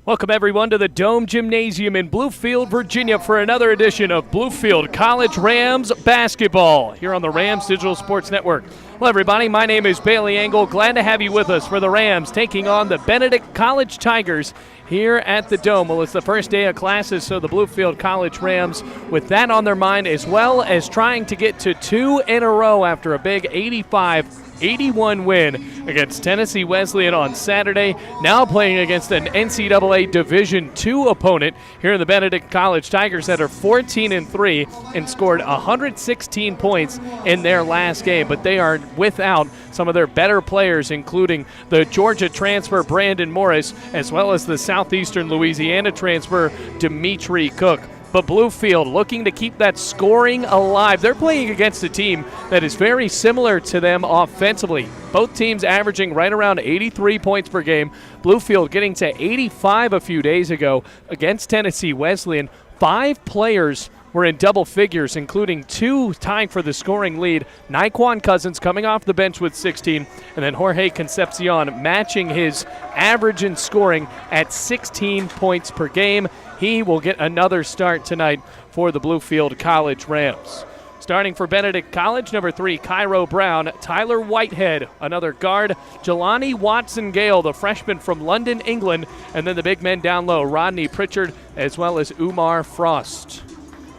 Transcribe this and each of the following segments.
Welcome everyone to the Dome Gymnasium in Bluefield, Virginia for another edition of Bluefield College Rams basketball here on the Rams Digital Sports Network. Hello everybody, my name is Bailey Engel. Glad to have you with us for the Rams taking on the Benedict College Tigers here at the Dome. Well, it's the first day of classes, so the Bluefield College Rams with that on their mind, as well as trying to get to 2 in a row after a big 85-81 win against Tennessee Wesleyan on Saturday. Now playing against an NCAA Division II opponent here in the Benedict College Tigers that are 14-3 and scored 116 points in their last game. But they are without some of their better players, including the Georgia transfer Brandon Morris, as well as the Southeastern Louisiana transfer Dimitri Cook. But Bluefield looking to keep that scoring alive. They're playing against a team that is very similar to them offensively. Both teams averaging right around 83 points per game. Bluefield getting to 85 a few days ago against Tennessee Wesleyan. 5 players were in double figures, including 2 tying for the scoring lead. Naquan Cousins coming off the bench with 16, and then Jorge Concepcion matching his average in scoring at 16 points per game. He will get another start tonight for the Bluefield College Rams. Starting for Benedict College, number 3, Cairo Brown. Tyler Whitehead, another guard. Jelani Watson-Gale, the freshman from London, England. And then the big men down low, Rodney Pritchard, as well as Umar Frost.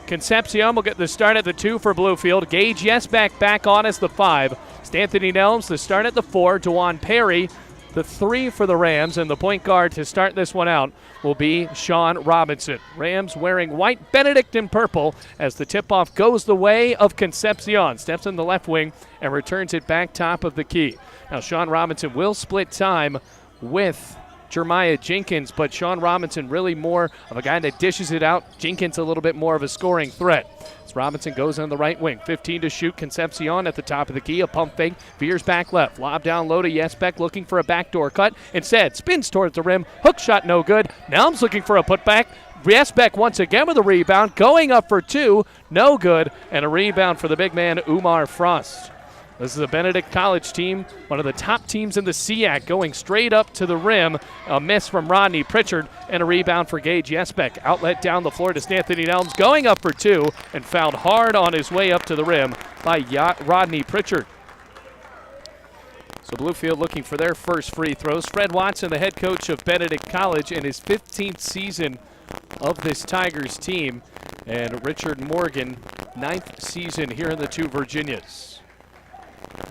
Concepcion will get the start at the 2 for Bluefield. Gage Yesbeck back on as the 5. Stanthony Nelms the start at the 4. DeJuan Perry the 3 for the Rams, and the point guard to start this one out will be Sean Robinson. Rams wearing white, Benedict in purple as the tip-off goes the way of Concepcion. Steps in the left wing and returns it back top of the key. Now Sean Robinson will split time with Jeremiah Jenkins, but Sean Robinson really more of a guy that dishes it out. Jenkins a little bit more of a scoring threat. As Robinson goes on the right wing, 15 to shoot. Concepcion at the top of the key, a pump fake, veers back left, lob down low to Yesbeck looking for a backdoor cut. Instead, spins towards the rim, hook shot no good. Nelms looking for a putback. Yesbeck once again with a rebound, going up for 2, no good, and a rebound for the big man Umar Frost. This is a Benedict College team, one of the top teams in the SEAC, going straight up to the rim. A miss from Rodney Pritchard and a rebound for Gage Yesbeck. Outlet down the floor to Stanthony Nelms, going up for 2 and fouled hard on his way up to the rim by Rodney Pritchard. So Bluefield looking for their first free throws. Fred Watson, the head coach of Benedict College, in his 15th season of this Tigers team. And Richard Morgan, 9th season here in the 2 Virginias.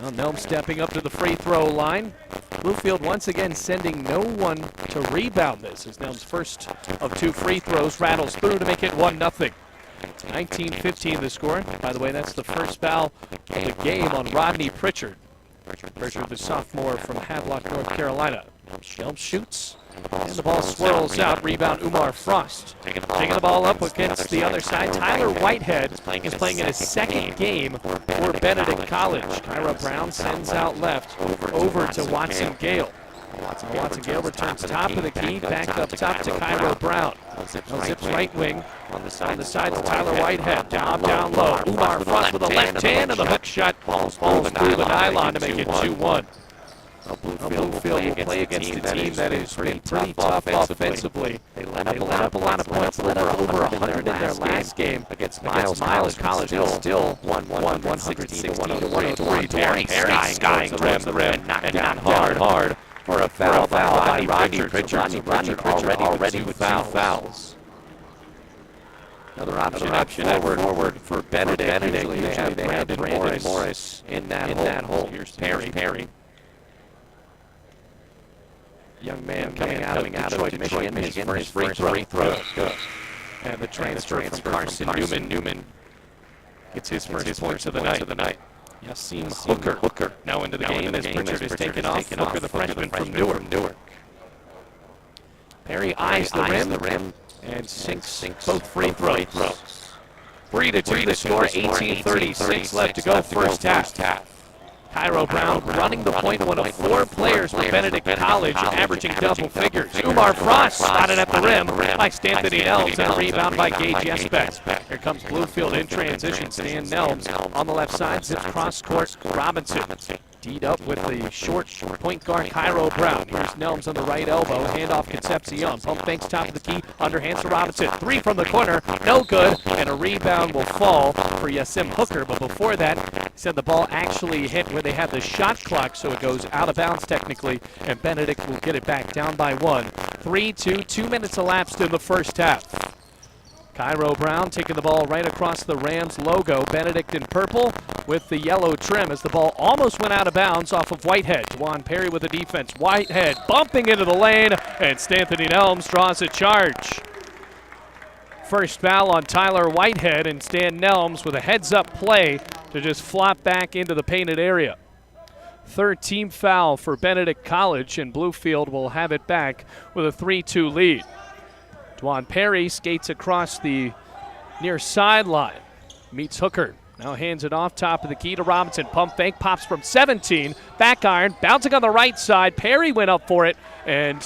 Now Nelms stepping up to the free throw line. Bluefield once again sending no one to rebound this, as Nelms' first of 2 free throws rattles through to make it 1-0. 19-15 the score. By the way, that's the first foul of the game on Rodney Pritchard. Pritchard, the sophomore from Havelock, North Carolina. Nelms shoots, and the ball swirls out. Rebound Umar Frost. Taking the ball up against the other side. Tyler Whitehead is playing in his second game for Benedict College. Cairo Brown sends out left over to Watson-Gale. Watson-Gale returns top of the key, back up top to Cairo Brown. Zips right wing on the side to Tyler Whitehead. Down low. Umar Frost with a left hand, and the hook shot falls through the nylon to make it 2-1. Bluefield will play against a team that is pretty tough offensively. They let up a lot of points, let up over 100 in their last game against Miles College. Still won 116-103. Perry skying the rim and knocked down hard for a foul by Rodney Pritchard. Rodney Pritchard already with 2 fouls. Another option forward for Benedict. Usually they have Brandon Morris in that hole. Here's Perry. Young man coming out of Detroit, Michigan, his first free throw. And the transfer from Carson Newman gets his first points of the night. Yasim Hooker now into the game as Pritchard is taken off. Hooker, the freshman from Newark. Perry eyes the rim and sinks both free throws. 3-2 the score, 18:36 left to go first half. Cairo Brown running the point, one of 4 players for Benedict College, averaging double figures. Umar Frost spotted at the rim by Stanthony Nelms, and a rebound by Gage Yesbeck. Here comes Bluefield in transition. Stan Nelms on the left side, zips cross court. Robinson D'd up with the short point guard Cairo Brown. Here's Nelms on the right elbow. Handoff Concepcion. Pump fakes top of the key. Underhands to Robinson. Three from the corner. No good. And a rebound will fall for Yasim Hooker. But before that, he said the ball actually hit where they had the shot clock, so it goes out of bounds technically. And Benedict will get it back down by 1. 3-2. 2 minutes elapsed in the first half. Cairo Brown taking the ball right across the Rams logo. Benedict in purple with the yellow trim as the ball almost went out of bounds off of Whitehead. Juwan Perry with the defense. Whitehead bumping into the lane, and Stanthony Nelms draws a charge. First foul on Tyler Whitehead, and Stan Nelms with a heads-up play to just flop back into the painted area. Third team foul for Benedict College, and Bluefield will have it back with a 3-2 lead. Juwan Perry skates across the near sideline, meets Hooker. Now hands it off top of the key to Robinson. Pump fake, pops from 17. Back iron, bouncing on the right side. Perry went up for it and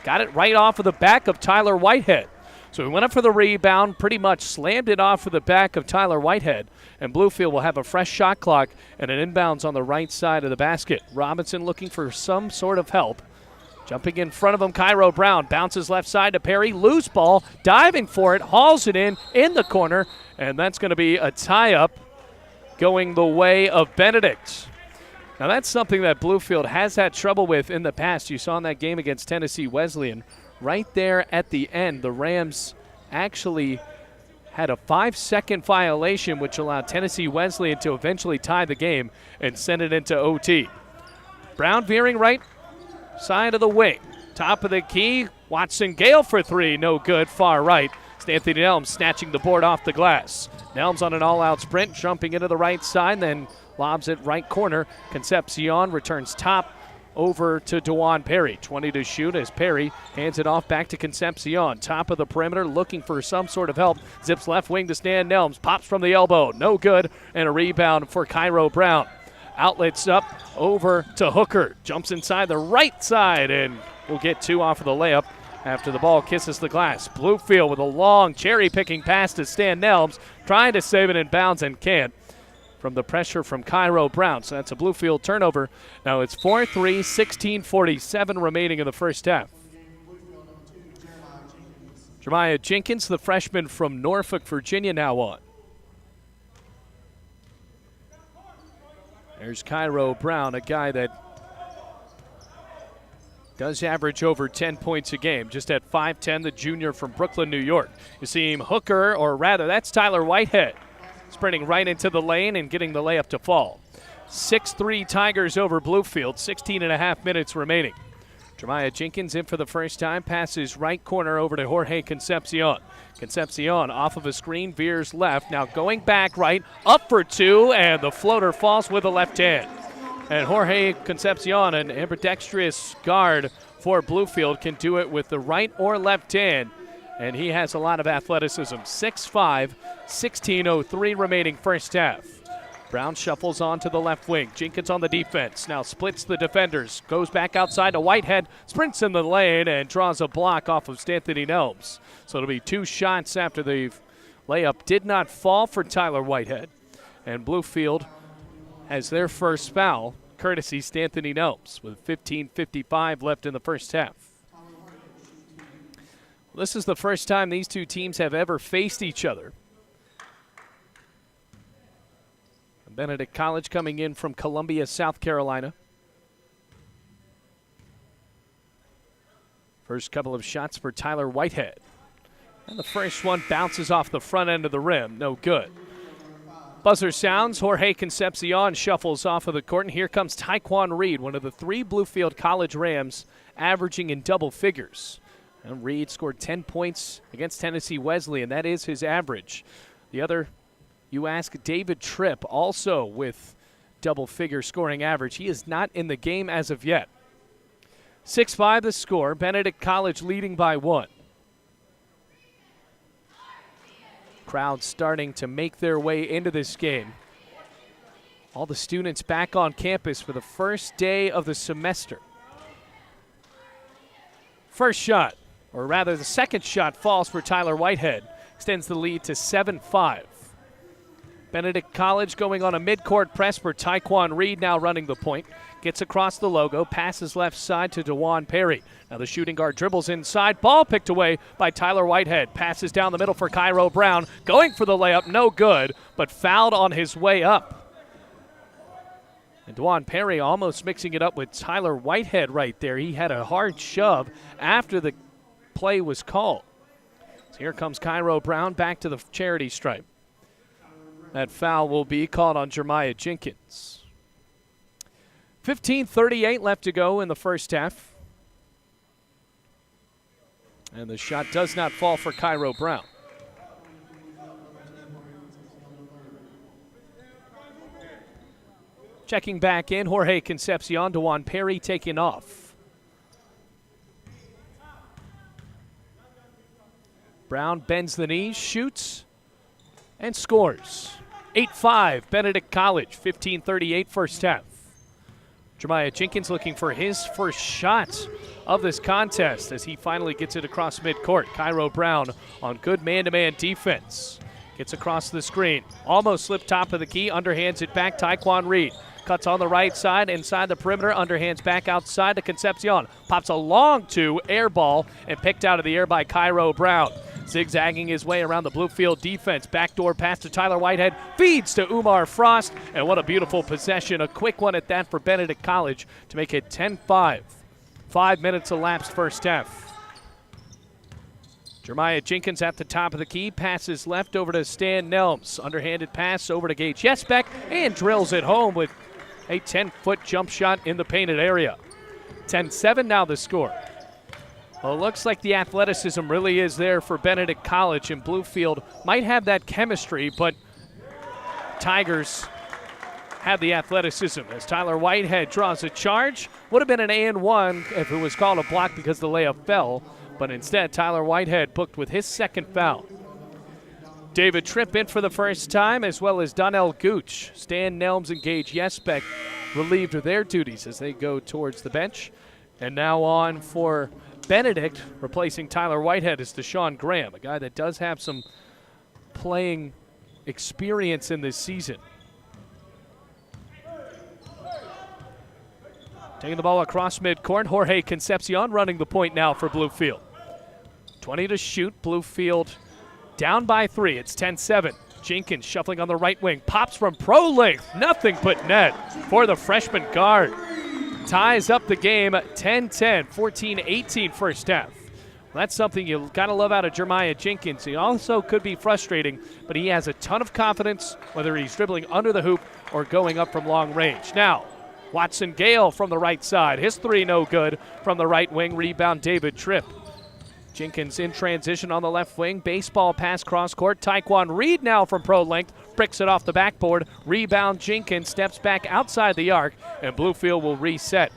got it right off of the back of Tyler Whitehead. So he went up for the rebound, pretty much slammed it off of the back of Tyler Whitehead. And Bluefield will have a fresh shot clock and an inbounds on the right side of the basket. Robinson looking for some sort of help. Jumping in front of him, Cairo Brown bounces left side to Perry. Loose ball, diving for it, hauls it in the corner, and that's going to be a tie-up going the way of Benedict. Now that's something that Bluefield has had trouble with in the past. You saw in that game against Tennessee Wesleyan. Right there at the end, the Rams actually had a 5-second violation, which allowed Tennessee Wesleyan to eventually tie the game and send it into OT. Brown veering right side of the wing. Top of the key, Watson Gale for three, no good, far right. Anthony Nelms snatching the board off the glass. Nelms on an all-out sprint, jumping into the right side, then lobs it right corner. Concepcion returns top over to Juwan Perry. 20 to shoot as Perry hands it off back to Concepcion. Top of the perimeter, looking for some sort of help. Zips left wing to Stan Nelms, pops from the elbow, no good, and a rebound for Cairo Brown. Outlets up over to Hooker. Jumps inside the right side and will get two off of the layup after the ball kisses the glass. Bluefield with a long cherry-picking pass to Stan Nelms, trying to save it in bounds and can't from the pressure from Cairo Brown. So that's a Bluefield turnover. Now it's 4-3, 16:47 remaining in the first half. Jeremiah Jenkins, the freshman from Norfolk, Virginia, now on. There's Cairo Brown, a guy that does average over 10 points a game, just at 5'10", the junior from Brooklyn, New York. You see him Hooker, or rather, that's Tyler Whitehead, sprinting right into the lane and getting the layup to fall. 6-3 Tigers over Bluefield, 16.5 minutes remaining. Jeremiah Jenkins in for the first time, passes right corner over to Jorge Concepcion. Concepcion off of a screen, veers left, now going back right, up for two, and the floater falls with the left hand. And Jorge Concepcion, an ambidextrous guard for Bluefield, can do it with the right or left hand, and he has a lot of athleticism. 6'5", 16:03 remaining first half. Brown shuffles on to the left wing. Jenkins on the defense. Now splits the defenders. Goes back outside to Whitehead. Sprints in the lane and draws a block off of Stanthony Nelms. So it'll be two shots after the layup did not fall for Tyler Whitehead. And Bluefield has their first foul, courtesy Stanthony Nelms, with 15:55 left in the first half. This is the first time these two teams have ever faced each other. Benedict College coming in from Columbia, South Carolina. First couple of shots for Tyler Whitehead. And the first one bounces off the front end of the rim. No good. Buzzer sounds. Jorge Concepcion shuffles off of the court. And here comes Tyquan Reed, one of the three Bluefield College Rams, averaging in double figures. And Reed scored 10 points against Tennessee Wesleyan. That is his average. The other, you ask David Tripp, also with double-figure scoring average. He is not in the game as of yet. 6-5 the score. Benedict College leading by 1. Crowd starting to make their way into this game. All the students back on campus for the first day of the semester. First shot, or rather the second shot, falls for Tyler Whitehead. Extends the lead to 7-5. Benedict College going on a midcourt press for Taekwon Reed, now running the point. Gets across the logo, passes left side to DeJuan Perry. Now the shooting guard dribbles inside. Ball picked away by Tyler Whitehead. Passes down the middle for Cairo Brown. Going for the layup, no good, but fouled on his way up. And DeJuan Perry almost mixing it up with Tyler Whitehead right there. He had a hard shove after the play was called. So here comes Cairo Brown back to the charity stripe. That foul will be called on Jeremiah Jenkins. 15:38 left to go in the first half. And the shot does not fall for Cairo Brown. Checking back in, Jorge Concepcion, DeJuan Perry taking off. Brown bends the knees, shoots, and scores. 8-5, Benedict College, 15:38 first half. Jeremiah Jenkins looking for his first shot of this contest as he finally gets it across midcourt. Cairo Brown on good man-to-man defense. Gets across the screen. Almost slipped top of the key, underhands it back, Taekwon Reed. Cuts on the right side, inside the perimeter, underhands back outside to Concepcion. Pops a long two, air ball, and picked out of the air by Cairo Brown. Zigzagging his way around the Bluefield defense. Backdoor pass to Tyler Whitehead. Feeds to Umar Frost. And what a beautiful possession. A quick one at that for Benedict College to make it 10-5. 5 minutes elapsed first half. Jeremiah Jenkins at the top of the key. Passes left over to Stan Nelms. Underhanded pass over to Gage Yesbeck. And drills it home with a 10-foot jump shot in the painted area. 10-7 now the score. Well, it looks like the athleticism really is there for Benedict College, and Bluefield might have that chemistry, but Tigers have the athleticism as Tyler Whitehead draws a charge. Would have been an and-one if it was called a block because the layup fell, but instead Tyler Whitehead booked with his second foul. David Tripp in for the first time, as well as Donnell Gooch. Stan Nelms and Gage Yesbeck relieved of their duties as they go towards the bench. And now on for Benedict, replacing Tyler Whitehead, is Deshaun Graham, a guy that does have some playing experience in this season. Taking the ball across midcourt, Jorge Concepcion running the point now for Bluefield. 20 to shoot, Bluefield down by 3. It's 10-7. Jenkins shuffling on the right wing, pops from pro length, nothing but net for the freshman guard. Ties up the game, 10-10, 14-18 first half. Well, that's something you gotta love out of Jeremiah Jenkins. He also could be frustrating, but he has a ton of confidence, whether he's dribbling under the hoop or going up from long range. Now, Watson Gale from the right side. His three no good from the right wing. Rebound David Tripp. Jenkins in transition on the left wing. Baseball pass cross court. Taekwon Reed now from pro length. Bricks it off the backboard. Rebound Jenkins steps back outside the arc, and Bluefield will reset.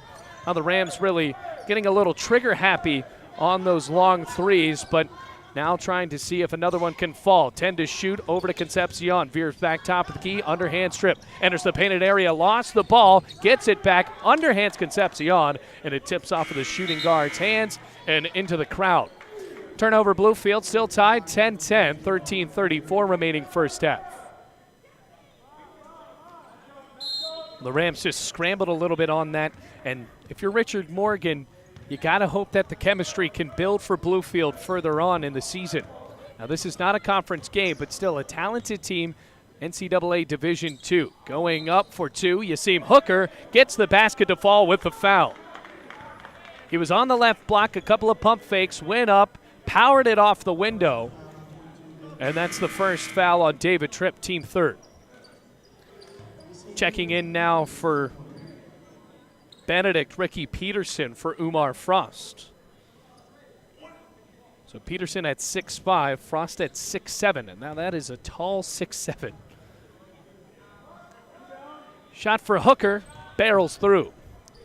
Now the Rams really getting a little trigger happy on those long threes, but now trying to see if another one can fall. 10 to shoot, over to Concepcion. Veers back top of the key, underhand strip. Enters the painted area, lost the ball, gets it back, underhands Concepcion, and it tips off of the shooting guard's hands and into the crowd. Turnover Bluefield, still tied 10-10, 13:34 remaining first half. The Rams just scrambled a little bit on that, and if you're Richard Morgan, you got to hope that the chemistry can build for Bluefield further on in the season. Now, this is not a conference game, but still a talented team, NCAA Division II. Going up for two, Yasim Hooker gets the basket to fall with the foul. He was on the left block, a couple of pump fakes, went up, powered it off the window, and that's the first foul on David Tripp, team third. Checking in now for Benedict, Ricky Peterson for Umar Frost. So Peterson at 6'5", Frost at 6'7", and now that is a tall 6'7". Shot for Hooker, barrels through,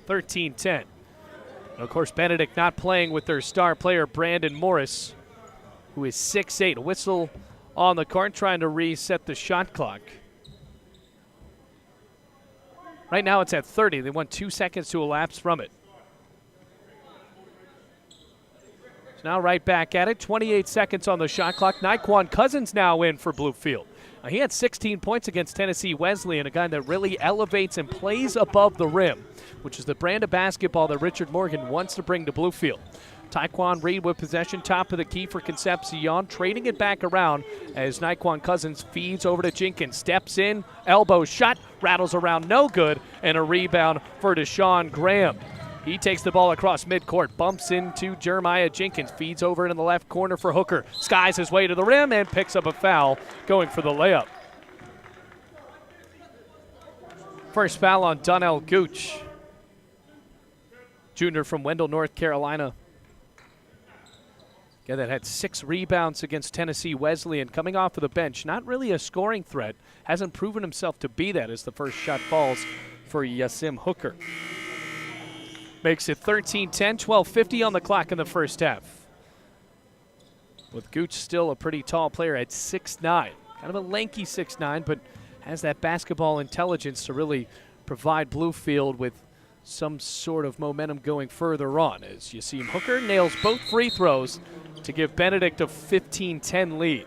13-10. And of course, Benedict not playing with their star player, Brandon Morris, who is 6'8". A whistle on the court, trying to reset the shot clock. Right now it's at 30. They want 2 seconds to elapse from it. So now right back at it. 28 seconds on the shot clock. Naquan Cousins now in for Bluefield. He had 16 points against Tennessee Wesleyan, a guy that really elevates and plays above the rim, which is the brand of basketball that Richard Morgan wants to bring to Bluefield. Tyquan Reed with possession, top of the key for Concepcion, trading it back around as Nyquan Cousins feeds over to Jenkins, steps in, elbow shot, rattles around, no good, and a rebound for Deshaun Graham. He takes the ball across midcourt, bumps into Jeremiah Jenkins, feeds over in the left corner for Hooker, skies his way to the rim, and picks up a foul going for the layup. First foul on Donnell Gooch, junior from Wendell, North Carolina. Guy that had 6 rebounds against Tennessee Wesleyan, coming off of the bench. Not really a scoring threat. Hasn't proven himself to be that as the first shot falls for Yasim Hooker. Makes it 13-10, 12:50 on the clock in the first half. With Gooch still a pretty tall player at 6'9". Kind of a lanky 6'9", but has that basketball intelligence to really provide Bluefield with some sort of momentum going further on, as Yasim Hooker nails both free throws to give Benedict a 15-10 lead.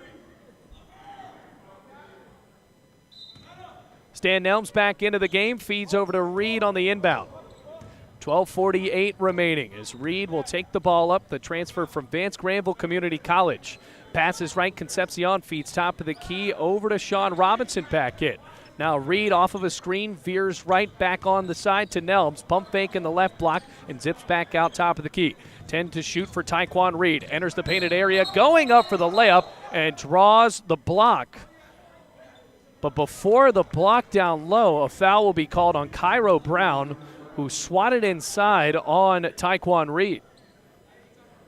Stan Nelms back into the game, feeds over to Reed on the inbound. 12:48 remaining as Reed will take the ball up, the transfer from Vance Granville Community College. Passes right, Concepcion feeds top of the key over to Sean Robinson back in. Now Reed off of a screen, veers right back on the side to Nelms. Pump fake in the left block and zips back out top of the key. 10 to shoot for Tyquan Reed. Enters the painted area, going up for the layup and draws the block. But before the block down low, a foul will be called on Cairo Brown, who swatted inside on Tyquan Reed.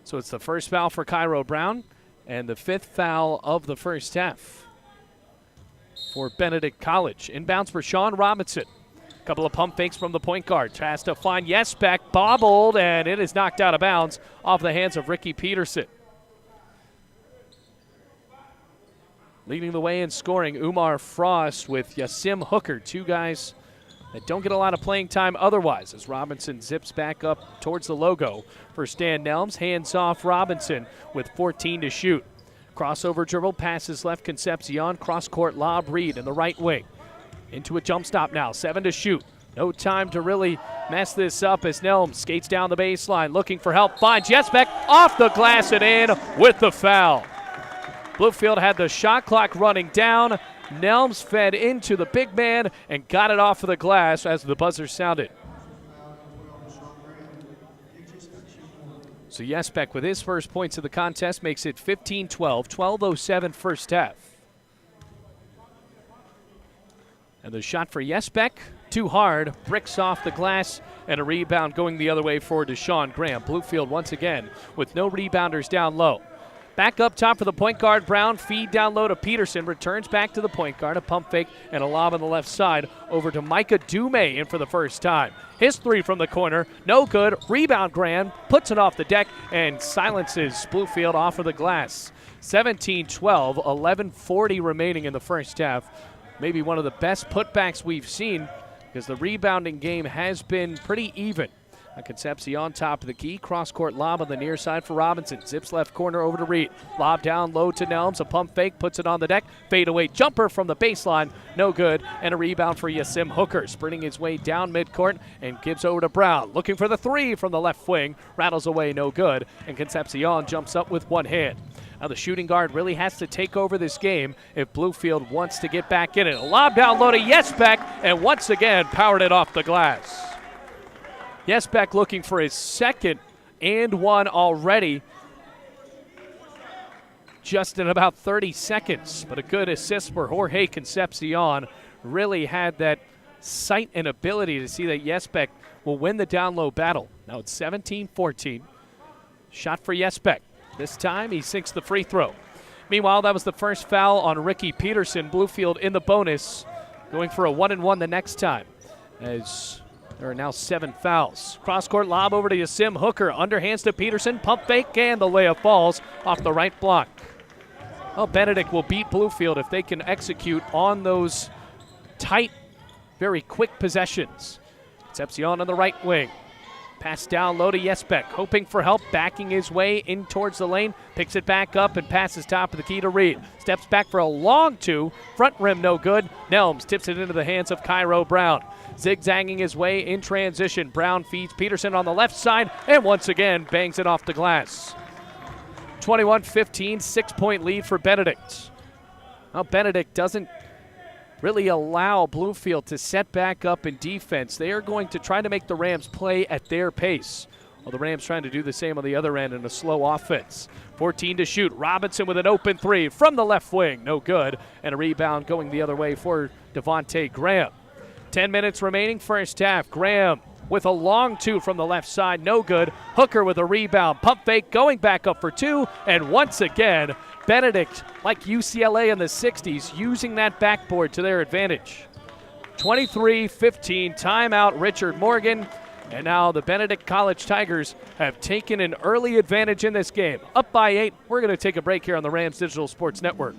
So it's the first foul for Cairo Brown and the 5th foul of the first half for Benedict College. Inbounds for Sean Robinson. Couple of pump fakes from the point guard. Tries to find Yesbeck, bobbled, and it is knocked out of bounds off the hands of Ricky Peterson. Leading the way in scoring, Umar Frost with Yasim Hooker, 2 guys that don't get a lot of playing time otherwise, as Robinson zips back up towards the logo for Stan Nelms. Hands off Robinson with 14 to shoot. Crossover dribble, passes left, Concepcion, cross-court lob, Reed in the right wing. Into a jump stop now, 7 to shoot. No time to really mess this up as Nelms skates down the baseline, looking for help, finds Yesbeck, off the glass and in with the foul. Bluefield had the shot clock running down. Nelms fed into the big man and got it off of the glass as the buzzer sounded. So Yesbeck with his first points of the contest makes it 15-12, 12:07 first half. And the shot for Yesbeck, too hard, bricks off the glass, and a rebound going the other way for Deshaun Graham. Bluefield once again with no rebounders down low. Back up top for the point guard, Brown, feed down low to Peterson, returns back to the point guard, a pump fake and a lob on the left side over to Micah Dume in for the first time. His 3 from the corner, no good, rebound Graham, puts it off the deck and silences Bluefield off of the glass. 17-12, 11:40 remaining in the first half. Maybe one of the best putbacks we've seen because the rebounding game has been pretty even. Concepcion top of the key, cross-court lob on the near side for Robinson. Zips left corner over to Reed. Lob down low to Nelms, a pump fake, puts it on the deck. Fadeaway jumper from the baseline, no good. And a rebound for Yasim Hooker, sprinting his way down midcourt and gives over to Brown. Looking for the 3 from the left wing, rattles away, no good. And Concepcion jumps up with one hand. Now the shooting guard really has to take over this game if Bluefield wants to get back in it. A lob down low to Yesbeck, and once again powered it off the glass. Yesbeck looking for his second and one already, just in about 30 seconds. But a good assist for Jorge Concepcion. Really had that sight and ability to see that Yesbeck will win the down low battle. Now it's 17-14. Shot for Yesbeck. This time he sinks the free throw. Meanwhile, that was the first foul on Ricky Peterson. Bluefield in the bonus, going for a 1-and-1 the next time, as there are now 7 fouls. Cross-court lob over to Yasim Hooker. Underhands to Peterson. Pump fake, and the layup falls off the right block. Well, Benedict will beat Bluefield if they can execute on those tight, very quick possessions. Concepcion on the right wing. Pass down low to Jesbeck, hoping for help, backing his way in towards the lane. Picks it back up and passes top of the key to Reed. Steps back for a long two. Front rim no good. Nelms tips it into the hands of Cairo Brown. Zigzagging his way in transition. Brown feeds Peterson on the left side and once again bangs it off the glass. 21-15, 6-point lead for Benedict. Well, Benedict doesn't really allow Bluefield to set back up in defense. They are going to try to make the Rams play at their pace. Well, the Rams trying to do the same on the other end in a slow offense. 14 to shoot. Robinson with an open three from the left wing. No good. And a rebound going the other way for Devontae Graham. 10 minutes remaining, first half. Graham with a long two from the left side. No good. Hooker with a rebound. Pump fake going back up for two. And once again, Benedict, like UCLA in the 60s, using that backboard to their advantage. 23-15, timeout Richard Morgan. And now the Benedict College Tigers have taken an early advantage in this game. Up by 8. We're going to take a break here on the Rams Digital Sports Network.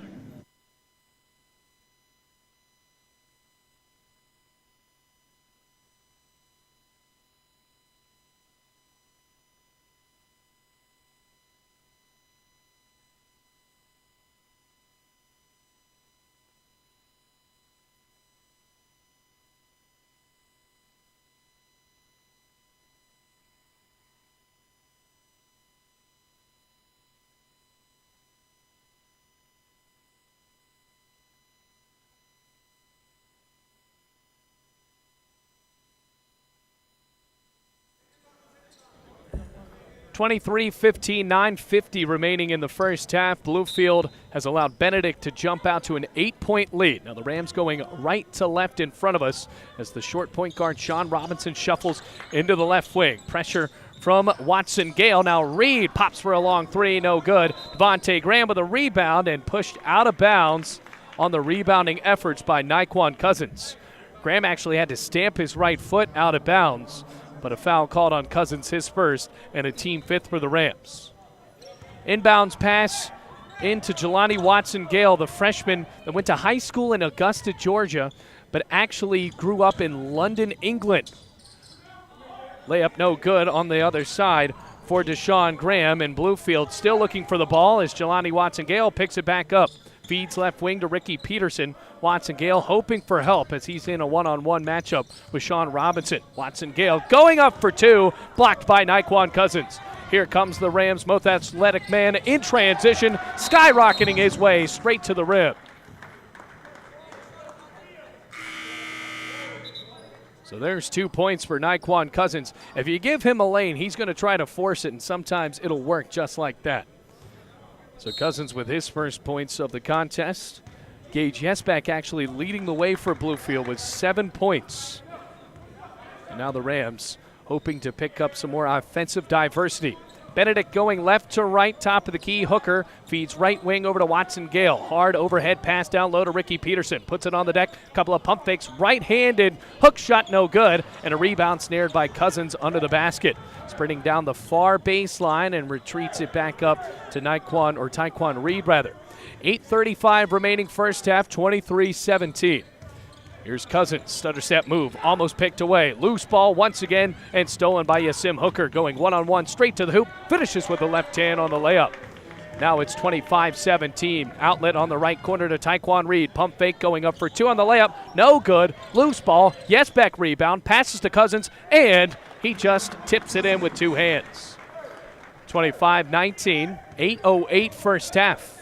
(23-15), 9:50 remaining in the first half. Bluefield has allowed Benedict to jump out to an 8-point lead. Now the Rams going right to left in front of us as the short point guard Sean Robinson shuffles into the left wing. Pressure from Watson Gale. Now Reed pops for a long three, no good. Devontae Graham with a rebound and pushed out of bounds on the rebounding efforts by Naquan Cousins. Graham actually had to stamp his right foot out of bounds, but a foul called on Cousins, his first, and a team fifth for the Rams. Inbounds pass into Jelani Watson-Gale, the freshman that went to high school in Augusta, Georgia, but actually grew up in London, England. Layup no good on the other side for Deshaun Graham, and Bluefield still looking for the ball as Jelani Watson-Gale picks it back up. Feeds left wing to Ricky Peterson. Watson-Gale hoping for help as he's in a one-on-one matchup with Sean Robinson. Watson-Gale going up for two, blocked by Naquan Cousins. Here comes the Rams' most athletic man in transition, skyrocketing his way straight to the rim. So there's 2 points for Naquan Cousins. If you give him a lane, he's going to try to force it, and sometimes it'll work just like that. So Cousins with his first points of the contest. Gage Jesbeck actually leading the way for Bluefield with 7 points. And now the Rams hoping to pick up some more offensive diversity. Benedict going left to right, top of the key. Hooker feeds right wing over to Watson-Gale. Hard overhead pass down low to Ricky Peterson. Puts it on the deck. Couple of pump fakes. Right-handed. Hook shot no good. And a rebound snared by Cousins under the basket. Sprinting down the far baseline and retreats it back up to Taekwon Reed, rather. 8:35 remaining first half, 23-17. Here's Cousins, stutter step move, almost picked away. Loose ball once again and stolen by Yasim Hooker, going one-on-one straight to the hoop, finishes with the left hand on the layup. Now it's 25-17. Outlet on the right corner to Taekwon Reed. Pump fake going up for two on the layup. No good. Loose ball. Jesbeck rebound. Passes to Cousins, and he just tips it in with two hands. 25-19. 8:08 first half.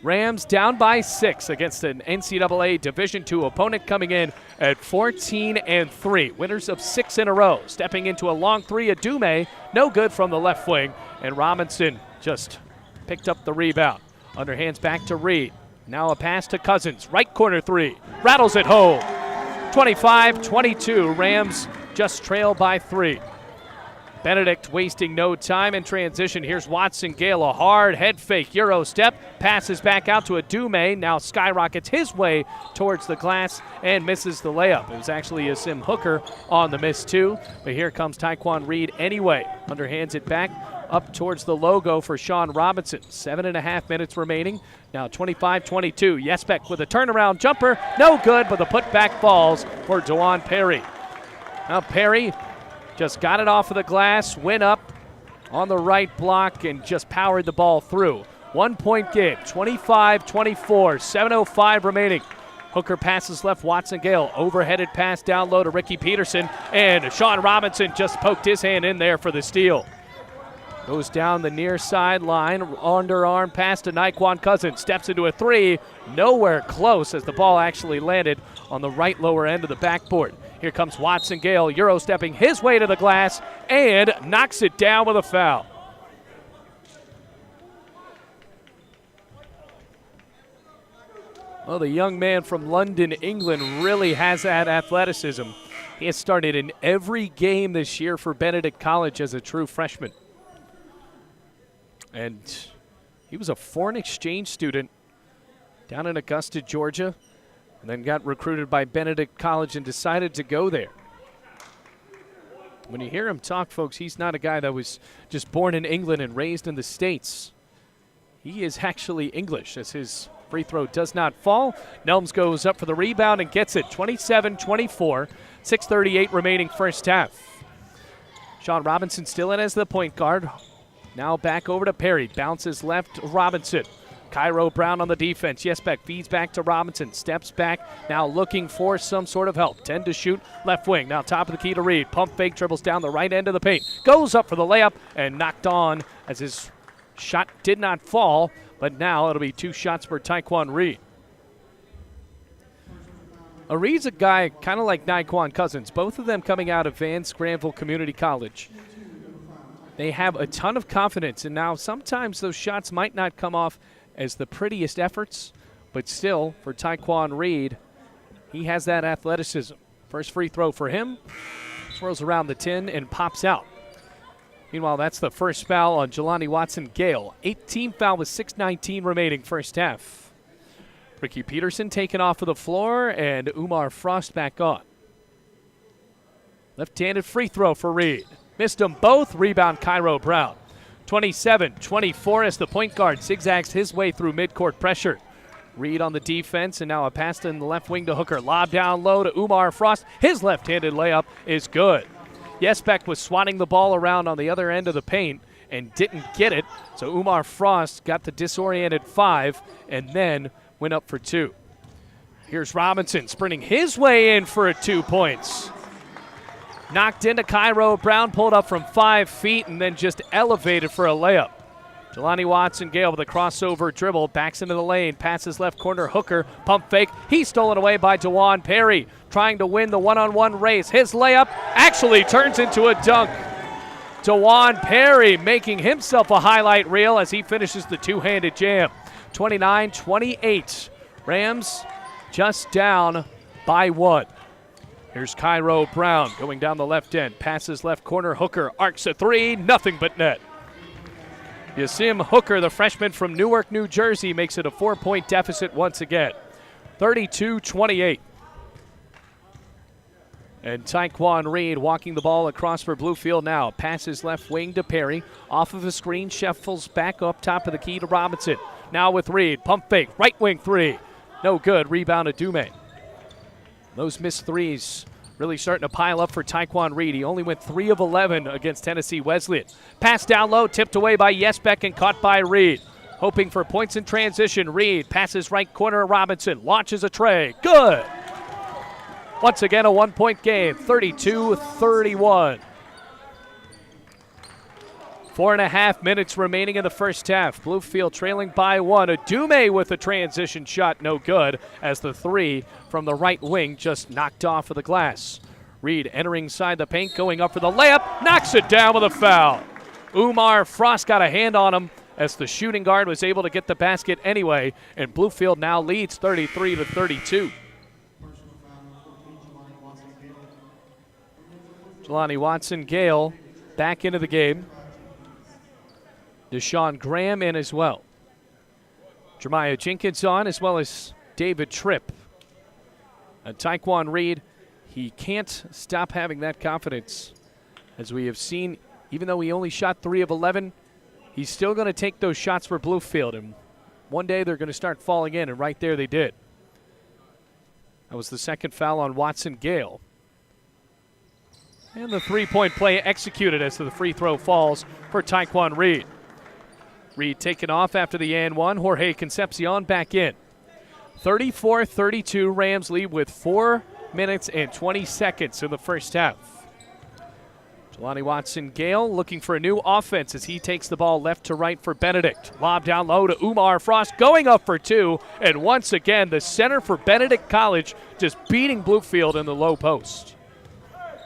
Rams down by 6 against an NCAA Division II opponent coming in at 14-3. Winners of 6 in a row. Stepping into a long three, Adume, no good from the left wing. And Robinson just picked up the rebound. Underhands back to Reed. Now a pass to Cousins. Right corner three. Rattles it home. 25-22. Rams just trail by 3. Benedict wasting no time in transition. Here's Watson-Gale, a hard head fake, Euro step, passes back out to Adume, now skyrockets his way towards the glass and misses the layup. It was actually Yasim Hooker on the miss too, but here comes Taekwon Reed anyway. Underhands it back up towards the logo for Sean Robinson. 7.5 minutes remaining. Now 25-22. Jesbeck with a turnaround jumper, no good, but the putback falls for DeJuan Perry. Now Perry Just got it off of the glass, went up on the right block, and just powered the ball through. 1 point game, 25-24, 7:05 remaining. Hooker passes left, Watson Gale. Overheaded pass down low to Ricky Peterson, and Sean Robinson just poked his hand in there for the steal. Goes down the near sideline, underarm pass to Naquan Cousins. Steps into a three, nowhere close as the ball actually landed on the right lower end of the backboard. Here comes Watson Gale, Euro stepping his way to the glass and knocks it down with a foul. Well, the young man from London, England, really has that athleticism. He has started in every game this year for Benedict College as a true freshman. And he was a foreign exchange student down in Augusta, Georgia, and then got recruited by Benedict College and decided to go there. When you hear him talk, folks, he's not a guy that was just born in England and raised in the States. He is actually English, as his free throw does not fall. Nelms goes up for the rebound and gets it. 27-24, 6:38 remaining first half. Sean Robinson still in as the point guard. Now back over to Perry. Bounces left, Robinson. Cairo Brown on the defense. Yesbeck feeds back to Robinson. Steps back, now looking for some sort of help. 10 to shoot, left wing. Now top of the key to Reed. Pump fake, dribbles down the right end of the paint. Goes up for the layup and knocked on as his shot did not fall. But now it'll be two shots for Tyquan Reed. Reed's a guy kind of like Naquan Cousins, both of them coming out of Vance Granville Community College. They have a ton of confidence, and now sometimes those shots might not come off as the prettiest efforts, but still, for Tyquan Reed, he has that athleticism. First free throw for him, swirls around the 10 and pops out. Meanwhile, that's the first foul on Jelani Watson-Gale. 8-team foul with 6:19 remaining first half. Ricky Peterson taken off of the floor, and Umar Frost back on. Left-handed free throw for Reed. Missed them both. Rebound Cairo Brown. 27-24 as the point guard zigzags his way through midcourt pressure. Reed on the defense, and now a pass in the left wing to Hooker. Lob down low to Umar Frost. His left-handed layup is good. Yesbeck was swatting the ball around on the other end of the paint and didn't get it, so Umar Frost got the disoriented 5 and then went up for 2. Here's Robinson sprinting his way in for 2 points. Knocked into Cairo Brown, pulled up from 5 feet and then just elevated for a layup. Jelani Watson-Gale with a crossover dribble, backs into the lane, passes left corner, Hooker, pump fake. He's stolen away by DeJuan Perry, trying to win the one-on-one race. His layup actually turns into a dunk. DeJuan Perry making himself a highlight reel as he finishes the two-handed jam. 29-28. Rams just down by 1. Here's Cairo Brown going down the left end, passes left corner, Hooker arcs a 3, nothing but net. Yasim Hooker, the freshman from Newark, New Jersey, makes it a 4-point deficit once again. 32-28. And Tyquan Reed walking the ball across for Bluefield now. Passes left wing to Perry. Off of a screen, shuffles back up top of the key to Robinson. Now with Reed, pump fake, right wing 3. No good, rebound to Dume. Those missed threes really starting to pile up for Tyquan Reed. He only went 3 of 11 against Tennessee Wesleyan. Pass down low, tipped away by Yesbeck and caught by Reed. Hoping for points in transition, Reed passes right corner, Robinson launches a tray. Good! Once again, a 1-point game, 32-31. 4.5 minutes remaining in the first half. Bluefield trailing by 1. Adume with a transition shot, no good, as the 3 from the right wing just knocked off of the glass. Reed entering inside the paint, going up for the layup, knocks it down with a foul. Umar Frost got a hand on him as the shooting guard was able to get the basket anyway, and Bluefield now leads 33-32. Jelani Watson-Gale back into the game. Deshaun Graham in as well. Jeremiah Jenkins on, as well as David Tripp. And Tyquan Reed, he can't stop having that confidence. As we have seen, even though he only shot 3 of 11, he's still going to take those shots for Bluefield. And one day they're going to start falling in, and right there they did. That was the second foul on Watson-Gale. And the three-point play executed as the free throw falls for Taekwon Reed. Reed taken off after the and one. Jorge Concepcion back in. 34-32, Rams lead with 4 minutes and 20 seconds in the first half. Jelani Watson-Gale looking for a new offense as he takes the ball left to right for Benedict. Lob down low to Umar Frost, going up for two. And once again, the center for Benedict College just beating Bluefield in the low post.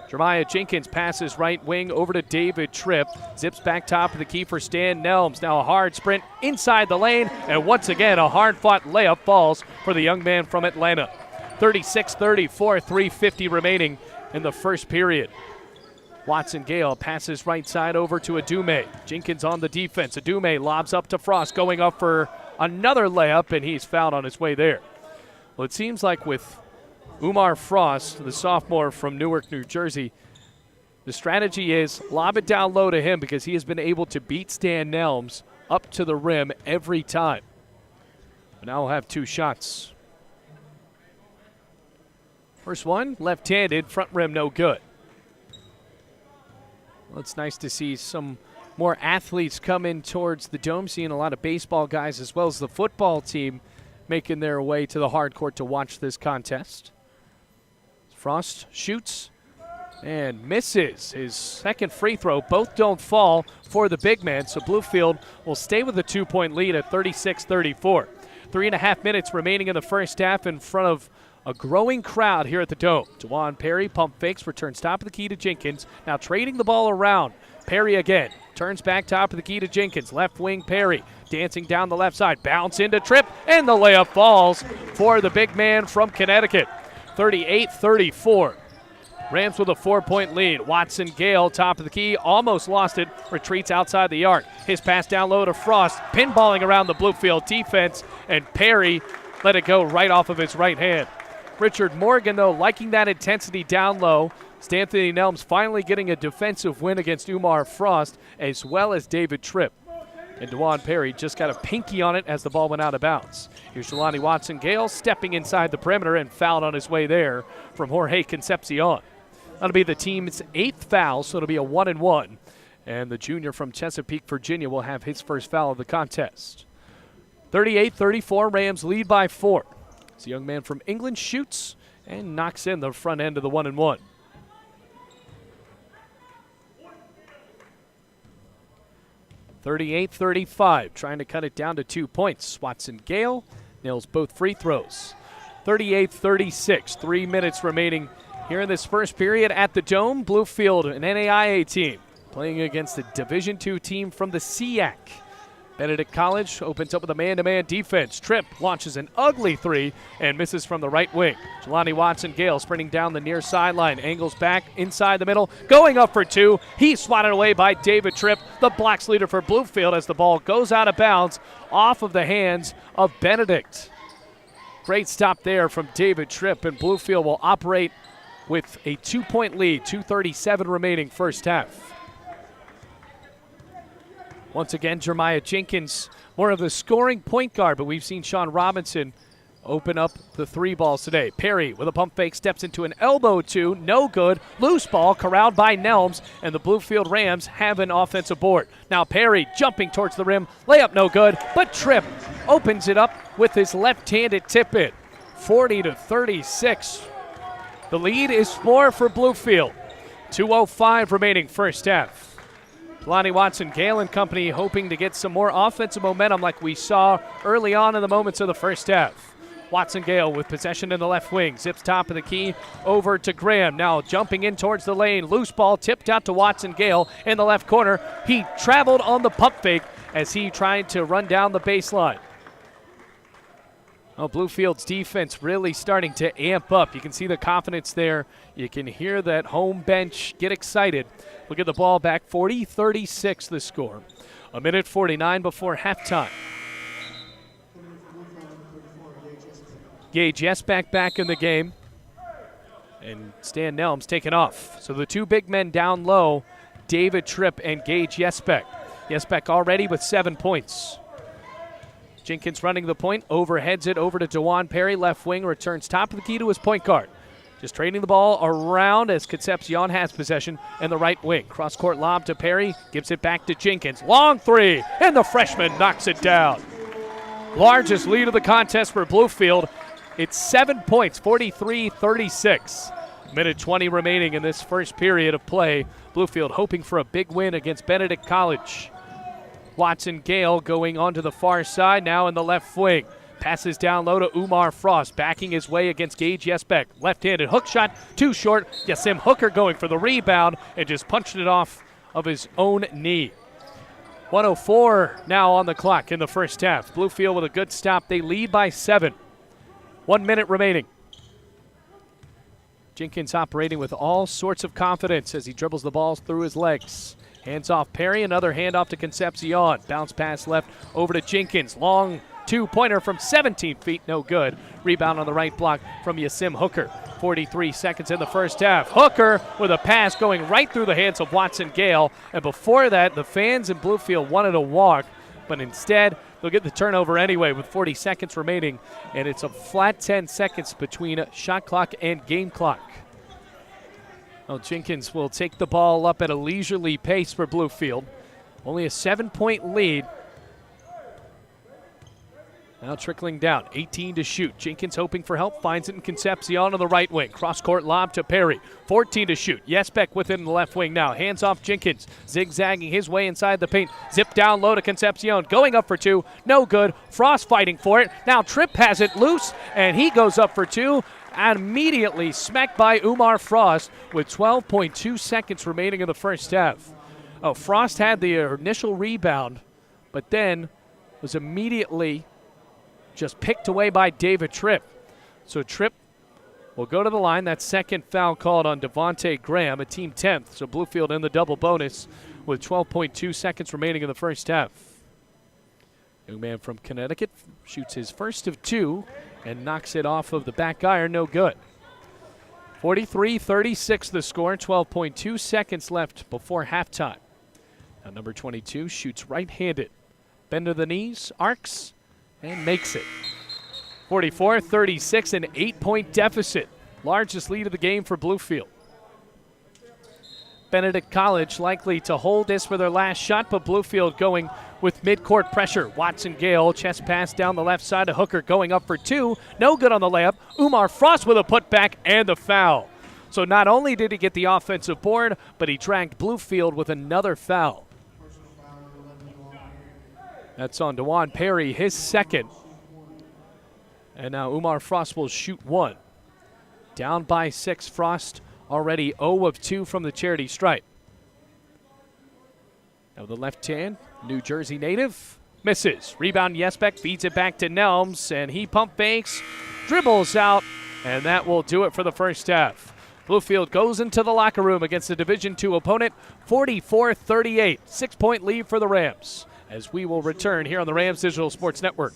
Jeremiah Jenkins passes right wing over to David Tripp. Zips back top of the key for Stan Nelms. Now a hard sprint inside the lane. And once again, a hard-fought layup falls for the young man from Atlanta. 36-34, 3:50 remaining in the first period. Watson-Gale passes right side over to Adume. Jenkins on the defense. Adume lobs up to Frost, going up for another layup, and he's fouled on his way there. Well, it seems like with Umar Frost, the sophomore from Newark, New Jersey, the strategy is lob it down low to him because he has been able to beat Stan Nelms up to the rim every time. But now we'll have two shots. First one, left-handed, front rim no good. Well, it's nice to see some more athletes come in towards the dome, seeing a lot of baseball guys as well as the football team making their way to the hard court to watch this contest. Frost shoots and misses his second free throw. Both don't fall for the big man, so Bluefield will stay with a 2-point lead at 36-34. 3.5 minutes remaining in the first half in front of a growing crowd here at the Dome. DeJuan Perry pump fakes, returns top of the key to Jenkins. Now trading the ball around. Perry again. Turns back top of the key to Jenkins. Left wing Perry. Dancing down the left side. Bounce into Tripp. And the layup falls for the big man from Connecticut. 38-34. Rams with a 4-point lead. Watson-Gale, top of the key, almost lost it. Retreats outside the arc. His pass down low to Frost. Pinballing around the Bluefield defense. And Perry let it go right off of his right hand. Richard Morgan, though, liking that intensity down low. Stanley Nelms finally getting a defensive win against Umar Frost, as well as David Tripp. And DeJuan Perry just got a pinky on it as the ball went out of bounds. Here's Jelani Watson-Gale stepping inside the perimeter and fouled on his way there from Jorge Concepcion. That'll be the team's 8th foul, so it'll be a 1-and-1. And the junior from Chesapeake, Virginia will have his first foul of the contest. 38-34, Rams lead by 4. The young man from England shoots and knocks in the front end of the 1-and-1. (38-35), trying to cut it down to 2 points. Watson-Gale nails both free throws. 38-36, 3 minutes remaining here in this first period at the Dome. Bluefield, an NAIA team, playing against a Division II team from the SEAC. Benedict College opens up with a man-to-man defense. Tripp launches an ugly three and misses from the right wing. Jelani Watson-Gale sprinting down the near sideline, angles back inside the middle, going up for two. He's swatted away by David Tripp, the blocks leader for Bluefield, as the ball goes out of bounds off of the hands of Benedict. Great stop there from David Tripp, and Bluefield will operate with a 2-point lead, 2:37 remaining first half. Once again, Jeremiah Jenkins, more of the scoring point guard, but we've seen Sean Robinson open up the three balls today. Perry with a pump fake steps into an elbow two, no good. Loose ball corralled by Nelms, and the Bluefield Rams have an offensive board. Now Perry jumping towards the rim, layup no good, but Tripp opens it up with his left-handed tip in. 40-36. The lead is 4 for Bluefield. 2:05 remaining first half. Jelani Watson-Gale and company hoping to get some more offensive momentum like we saw early on in the moments of the first half. Watson-Gale with possession in the left wing. Zips top of the key over to Graham. Now jumping in towards the lane. Loose ball tipped out to Watson-Gale in the left corner. He traveled on the pump fake as he tried to run down the baseline. Oh, Bluefield's defense really starting to amp up. You can see the confidence there. You can hear that home bench get excited. Look at the ball back, 40-36 the score. 1:49 before halftime. Gage Yesbeck back in the game. And Stan Nelms taken off. So the two big men down low, David Tripp and Gage Yesbeck. Yesbeck already with 7 points. Jenkins running the point, overheads it over to DeJuan Perry, left wing, returns top of the key to his point guard. Just trading the ball around as Concepcion has possession in the right wing. Cross-court lob to Perry, gives it back to Jenkins. Long three, and the freshman knocks it down. Largest lead of the contest for Bluefield. It's 7 points, 43-36. Minute 20 remaining in this first period of play. Bluefield hoping for a big win against Benedict College. Watson Gale going onto the far side, now in the left wing. Passes down low to Umar Frost, backing his way against Gage Yesbeck. Left-handed hook shot, too short. Yasim Hooker going for the rebound and just punched it off of his own knee. 1:04 now on the clock in the first half. Bluefield with a good stop. They lead by 7. 1 minute remaining. Jenkins operating with all sorts of confidence as he dribbles the balls through his legs. Hands off Perry, another handoff to Concepcion. Bounce pass left over to Jenkins. Long two-pointer from 17 feet, no good. Rebound on the right block from Yasim Hooker. 43 seconds in the first half. Hooker with a pass going right through the hands of Watson Gale. And before that, the fans in Bluefield wanted to walk, but instead they'll get the turnover anyway with 40 seconds remaining. And it's a flat 10 seconds between shot clock and game clock. Well, Jenkins will take the ball up at a leisurely pace for Bluefield. Only a 7-point lead. Now trickling down, 18 to shoot. Jenkins hoping for help, finds it in Concepcion on the right wing. Cross-court lob to Perry, 14 to shoot. Yesbeck within the left wing now. Hands off Jenkins, zigzagging his way inside the paint. Zip down low to Concepcion, going up for two, no good. Frost fighting for it. Now Tripp has it loose, and he goes up for two. And immediately smacked by Umar Frost with 12.2 seconds remaining in the first half. Oh, Frost had the initial rebound, but then was immediately just picked away by David Tripp. So Tripp will go to the line. That second foul called on Devontae Graham, a team 10th. So Bluefield in the double bonus with 12.2 seconds remaining in the first half. Young man from Connecticut shoots his first of two and knocks it off of the back iron, no good. 43-36 the score, 12.2 seconds left before halftime. Now number 22 shoots right-handed. Bend to the knees, arcs, and makes it. 44-36, an 8-point deficit. Largest lead of the game for Bluefield. Benedict College likely to hold this for their last shot, but Bluefield going with midcourt pressure. Watson Gale, chest pass down the left side to Hooker, going up for two. No good on the layup. Umar Frost with a putback and the foul. So not only did he get the offensive board, but he dragged Bluefield with another foul. That's on DeJuan Perry, his second. And now Umar Frost will shoot one. Down by 6, Frost already 0 of 2 from the charity stripe. Now the left hand, New Jersey native, misses. Rebound Yesbeck, feeds it back to Nelms, and he pump fakes, dribbles out, and that will do it for the first half. Bluefield goes into the locker room against a Division II opponent, 44-38, 6-point lead for the Rams, as we will return here on the Rams Digital Sports Network.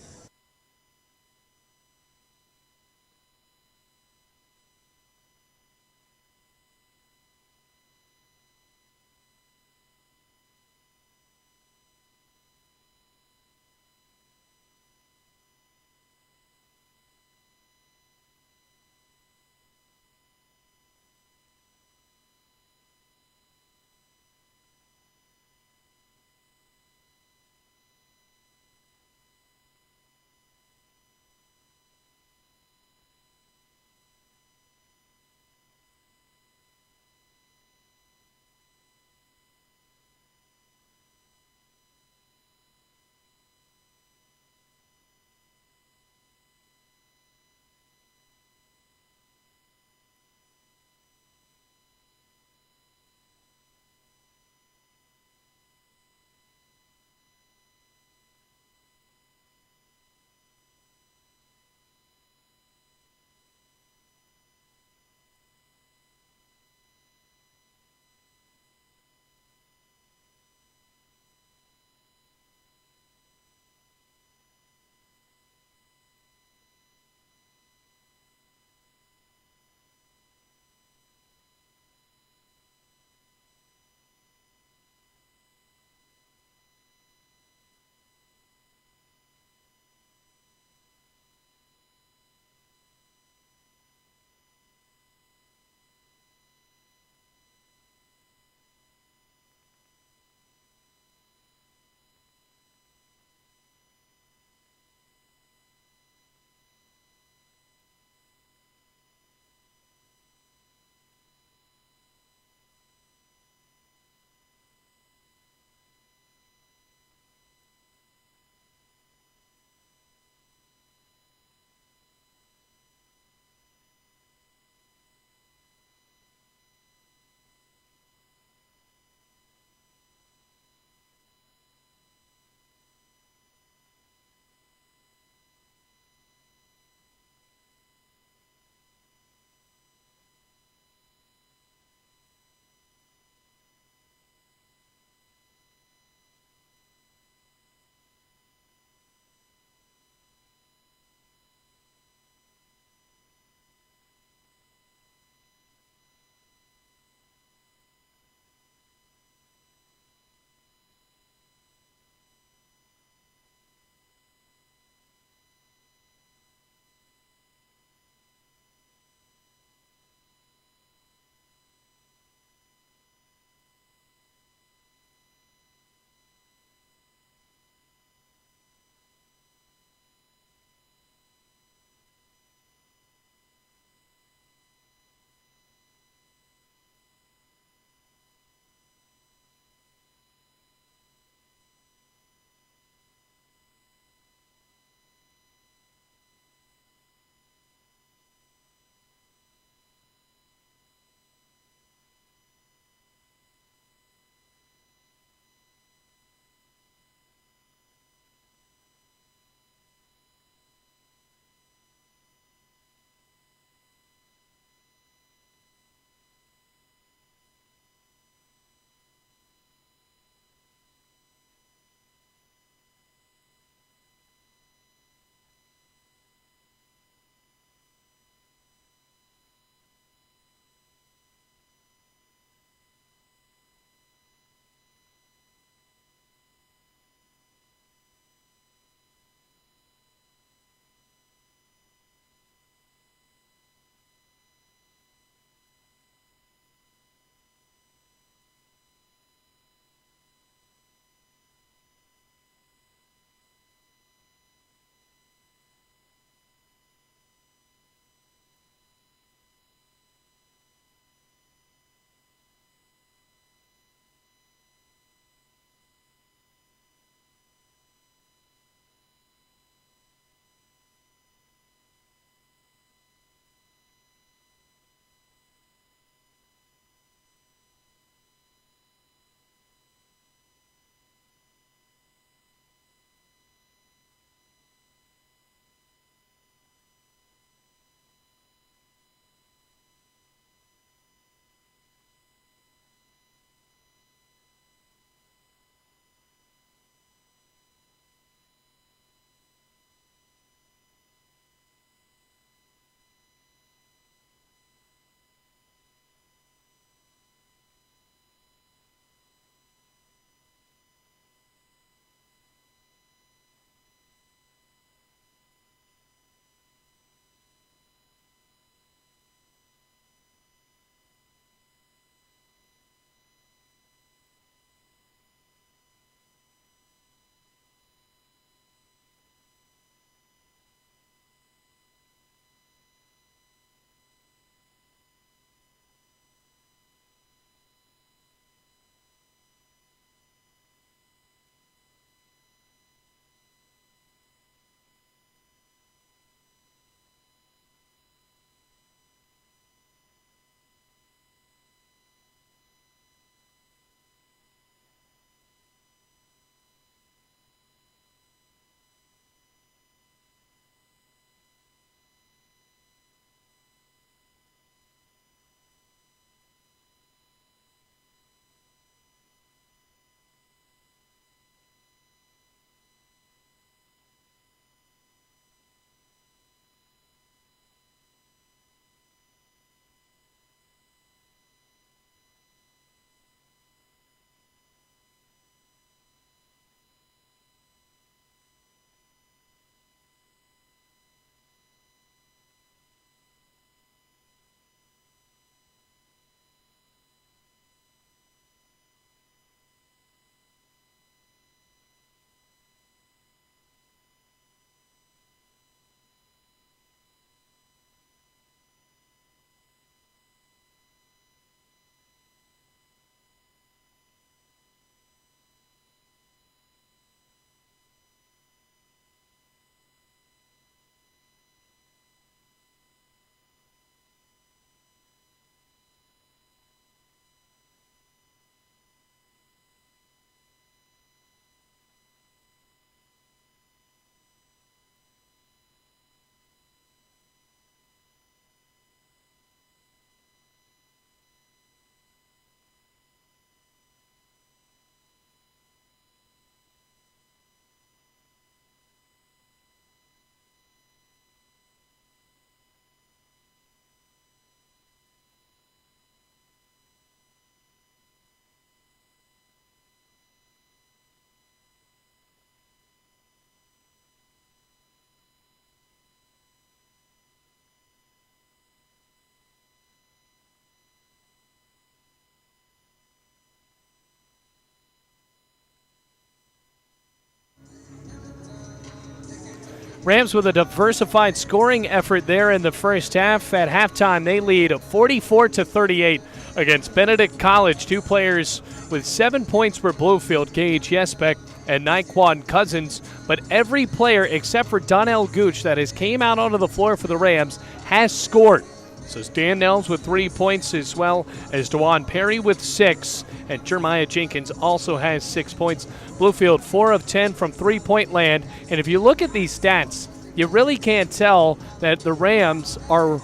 Rams with a diversified scoring effort there in the first half. At halftime, they lead 44-38 against Benedict College. Two players with 7 points for Bluefield, Gage Yesbeck and Naquan Cousins. But every player except for Donnell Gooch that has came out onto the floor for the Rams has scored. So Stan Nels with 3 points, as well as DeJuan Perry with 6, and Jeremiah Jenkins also has 6 points. Bluefield 4 of 10 from three-point land, and if you look at these stats, you really can't tell that the Rams are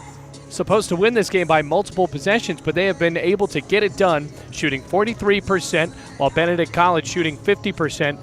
supposed to win this game by multiple possessions, but they have been able to get it done, shooting 43%, while Benedict College shooting 50%.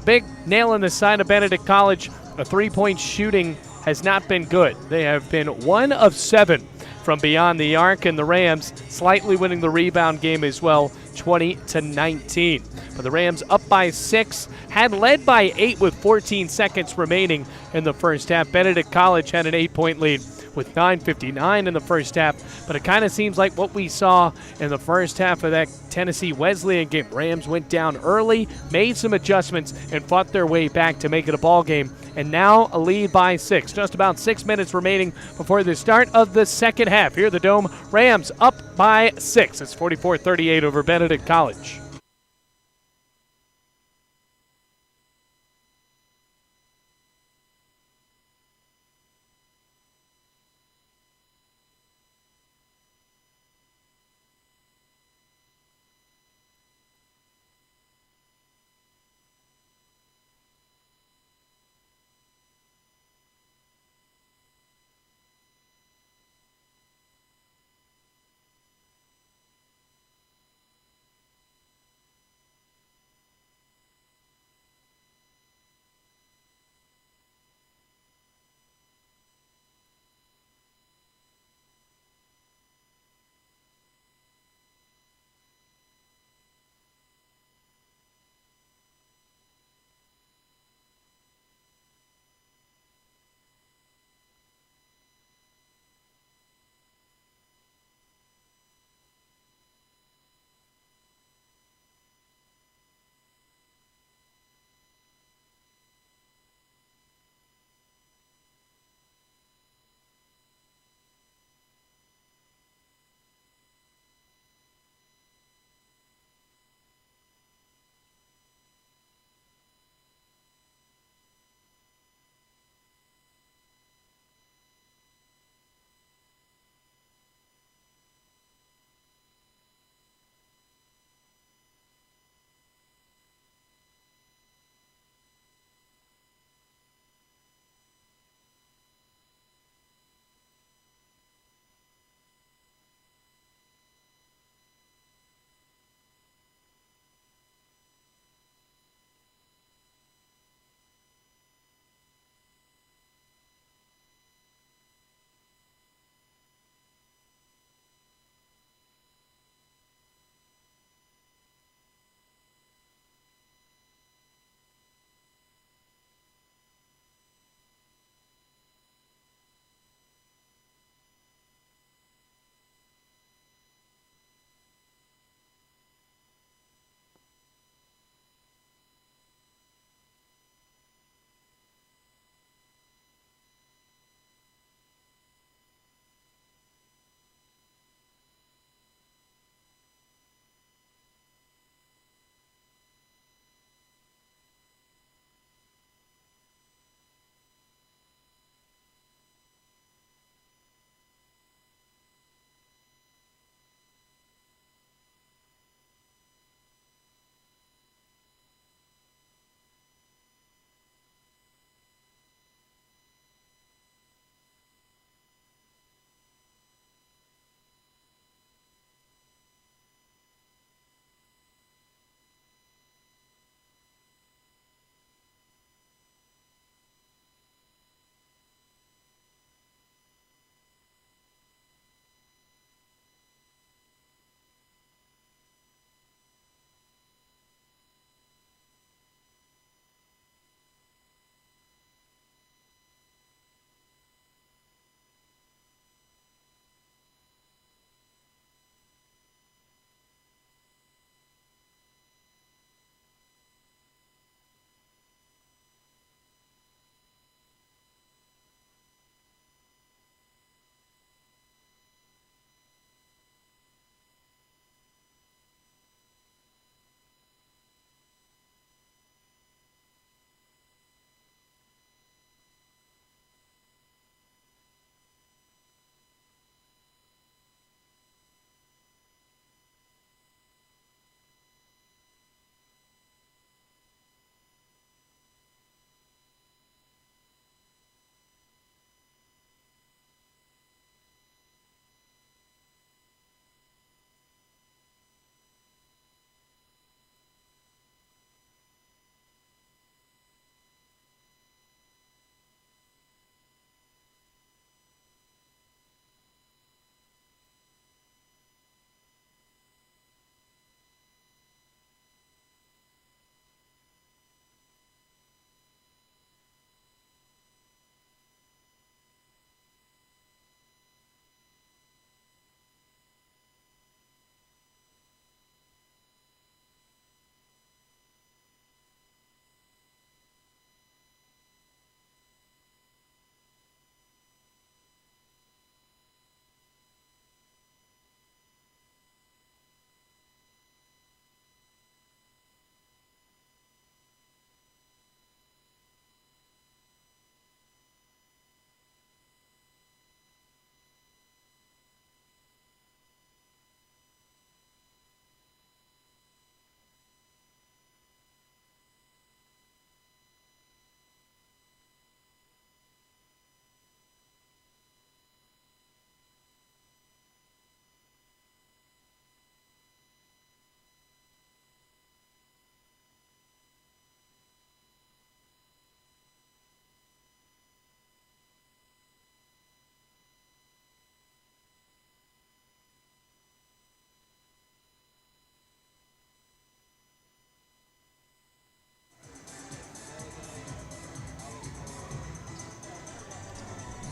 Big nail in the side of Benedict College, a three-point shooting has not been good. They have been 1 of 7 from beyond the arc, and the Rams slightly winning the rebound game as well, 20-19. But the Rams up by 6, had led by 8 with 14 seconds remaining in the first half. Benedict College had an 8-point lead with 9:59 in the first half, but it kind of seems like what we saw in the first half of that Tennessee Wesleyan game. Rams went down early, made some adjustments, and fought their way back to make it a ball game, and now a lead by 6. Just about 6 minutes remaining before the start of the second half. Here at the Dome, Rams up by 6. It's 44-38 over Benedict College.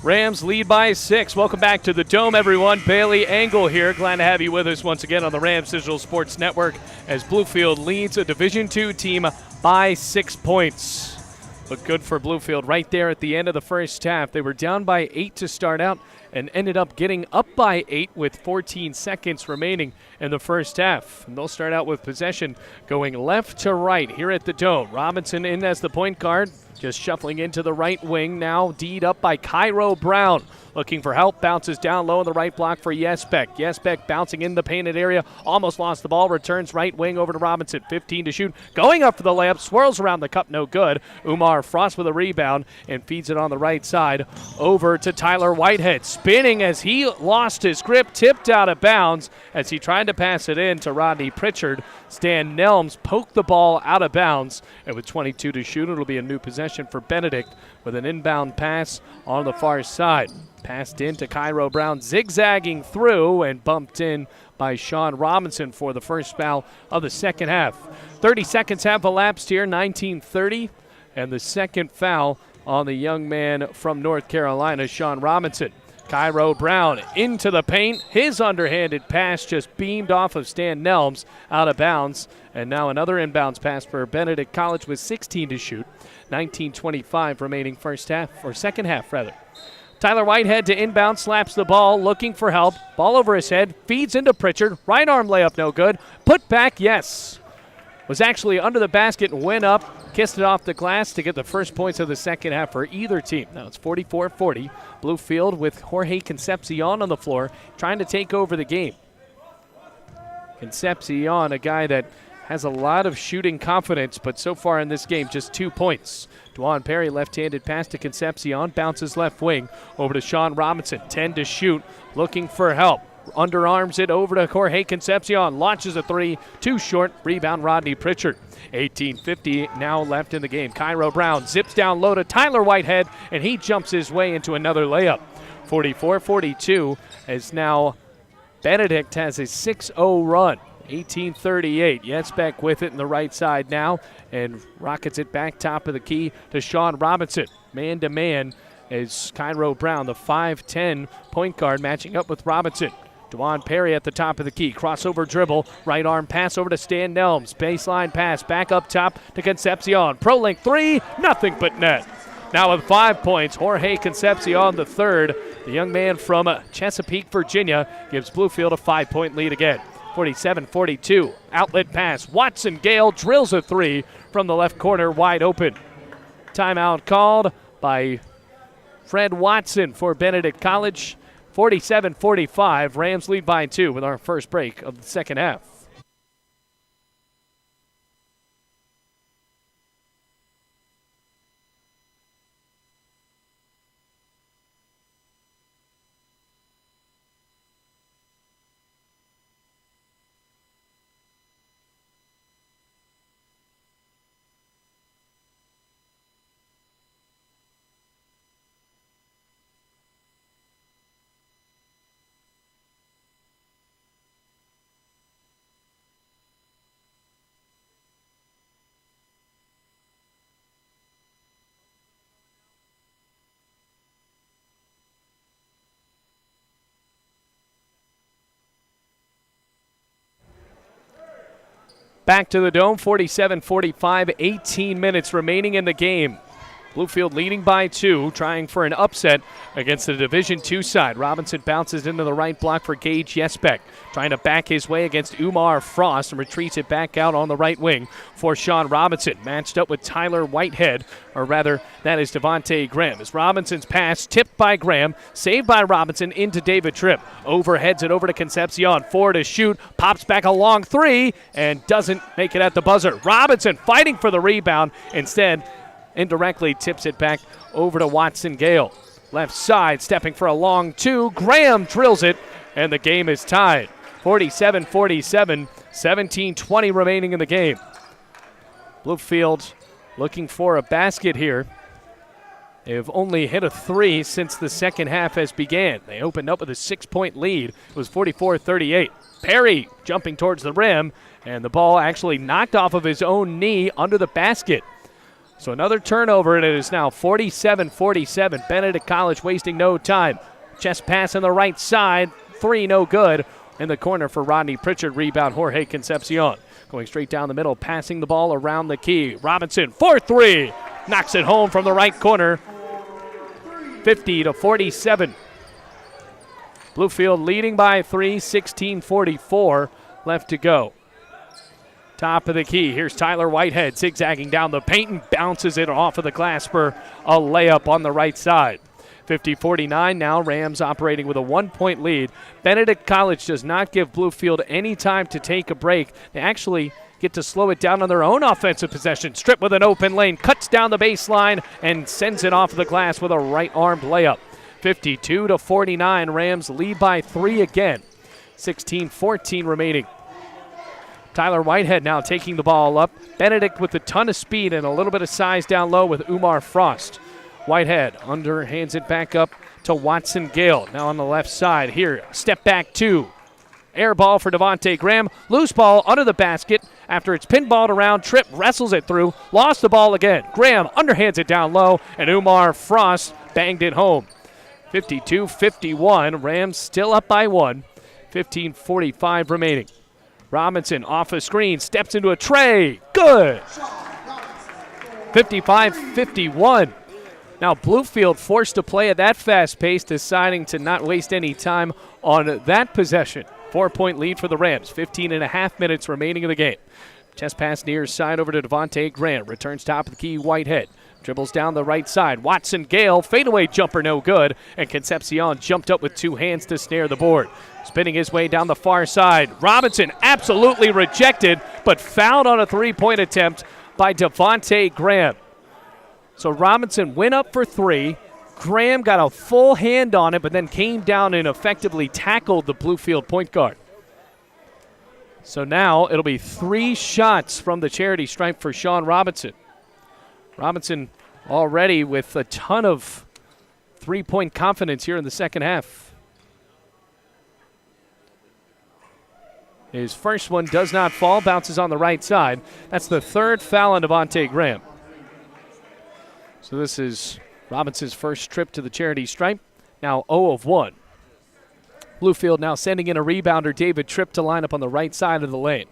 Rams lead by 6. Welcome back to the Dome, everyone. Bailey Engel here. Glad to have you with us once again on the Rams Digital Sports Network as Bluefield leads a Division II team by 6 points. Looked good for Bluefield right there at the end of the first half. They were down by 8 to start out and ended up getting up by 8 with 14 seconds remaining in the first half. And they'll start out with possession going left to right here at the Dome. Robinson in as the point guard. Just shuffling into the right wing now, D'd up by Cairo Brown. Looking for help, bounces down low in the right block for Jesbeck. Jesbeck bouncing in the painted area, almost lost the ball, returns right wing over to Robinson. 15 to shoot, going up for the layup, swirls around the cup, no good. Umar Frost with a rebound and feeds it on the right side over to Tyler Whitehead. Spinning as he lost his grip, tipped out of bounds as he tried to pass it in to Rodney Pritchard. Stan Nelms poked the ball out of bounds, and with 22 to shoot, it'll be a new possession for Benedict with an inbound pass on the far side. Passed in to Cairo Brown, zigzagging through and bumped in by Sean Robinson for the first foul of the second half. 30 seconds have elapsed here, 19:30, and the second foul on the young man from North Carolina, Sean Robinson. Cairo Brown into the paint. His underhanded pass just beamed off of Stan Nelms out of bounds. And now another inbounds pass for Benedict College with 16 to shoot. 19:25 remaining second half. Tyler Whitehead to inbound, slaps the ball, looking for help. Ball over his head, feeds into Pritchard. Right arm layup, no good. Put back, yes. Was actually under the basket and went up, kissed it off the glass to get the first points of the second half for either team. Now it's 44-40. Bluefield with Jorge Concepcion on the floor trying to take over the game. Concepcion, a guy that has a lot of shooting confidence, but so far in this game, just 2 points. Dwan Perry, left-handed pass to Concepcion, bounces left wing over to Sean Robinson. 10 to shoot, looking for help. Underarms it over to Jorge Concepcion, launches a three, too short, rebound Rodney Pritchard. 18:50 now left in the game. Cairo Brown zips down low to Tyler Whitehead, and he jumps his way into another layup. 44-42 as now Benedict has a 6-0 run. 18:38. Jesbeck with it in the right side now and rockets it back top of the key to Sean Robinson. Man-to-man as Cairo Brown, the 5'10 point guard, matching up with Robinson. Dwan Perry at the top of the key. Crossover dribble. Right arm pass over to Stan Nelms. Baseline pass back up top to Concepcion. Pro length three. Nothing but net. Now with 5 points, Jorge Concepcion the third. The young man from Chesapeake, Virginia, gives Bluefield a 5-point lead again. 47-42. Outlet pass. Watson Gale drills a three from the left corner wide open. Timeout called by Fred Watson for Benedict College. 47-45. Rams lead by 2 with our first break of the second half. Back to the Dome, 47-45, 18 minutes remaining in the game. Bluefield leading by 2, trying for an upset against the Division II side. Robinson bounces into the right block for Gage Jesbeck, trying to back his way against Umar Frost and retreats it back out on the right wing for Sean Robinson. Matched up with Tyler Whitehead, or rather, that is Devontae Graham. As Robinson's pass tipped by Graham, saved by Robinson into David Tripp. Overheads it over to Concepcion. 4 to shoot, pops back a long three, and doesn't make it at the buzzer. Robinson fighting for the rebound. Instead, indirectly tips it back over to Watson Gale. Left side, stepping for a long two. Graham drills it, and the game is tied. 47-47, 17:20 remaining in the game. Bluefield looking for a basket here. They've only hit a three since the second half has began. They opened up with a 6-point lead. It was 44-38. Perry jumping towards the rim, and the ball actually knocked off of his own knee under the basket. So another turnover, and it is now 47-47. Benedict College wasting no time. Chest pass on the right side. 3 no good. In the corner for Rodney Pritchard. Rebound Jorge Concepcion. Going straight down the middle, passing the ball around the key. Robinson, 4-3. Knocks it home from the right corner. 50-47. Bluefield leading by 3, 16:44 left to go. Top of the key. Here's Tyler Whitehead zigzagging down the paint and bounces it off of the glass for a layup on the right side. 50-49 now. Rams operating with a 1-point lead. Benedict College does not give Bluefield any time to take a break. They actually get to slow it down on their own offensive possession. Strip with an open lane, cuts down the baseline, and sends it off of the glass with a right-armed layup. 52-49. Rams lead by 3 again. 16:14 remaining. Tyler Whitehead now taking the ball up. Benedict with a ton of speed and a little bit of size down low with Umar Frost. Whitehead underhands it back up to Watson Gale. Now on the left side here. Step back 2. Air ball for Devontae Graham. Loose ball under the basket after it's pinballed around. Tripp wrestles it through. Lost the ball again. Graham underhands it down low, and Umar Frost banged it home. 52-51. Rams still up by 1. 15:45 remaining. Robinson off a screen, steps into a tray. Good. 55-51. Now Bluefield forced to play at that fast pace, deciding to not waste any time on that possession. 4-point lead for the Rams. 15 and a half minutes remaining in the game. Chest pass near side over to Devontae Graham. Returns top of the key, Whitehead. Dribbles down the right side. Watson Gale, fadeaway jumper no good. And Concepcion jumped up with 2 hands to snare the board. Spinning his way down the far side. Robinson absolutely rejected, but fouled on a 3-point attempt by Devontae Graham. So Robinson went up for 3. Graham got a full hand on it, but then came down and effectively tackled the Bluefield point guard. So now it'll be 3 shots from the charity stripe for Sean Robinson. Robinson already with a ton of 3-point confidence here in the second half. His first one does not fall, bounces on the right side. That's the 3rd foul on Devontae Graham. So this is Robinson's first trip to the charity stripe, now 0 of 1. Bluefield now sending in a rebounder, David Tripp, to line up on the right side of the lane.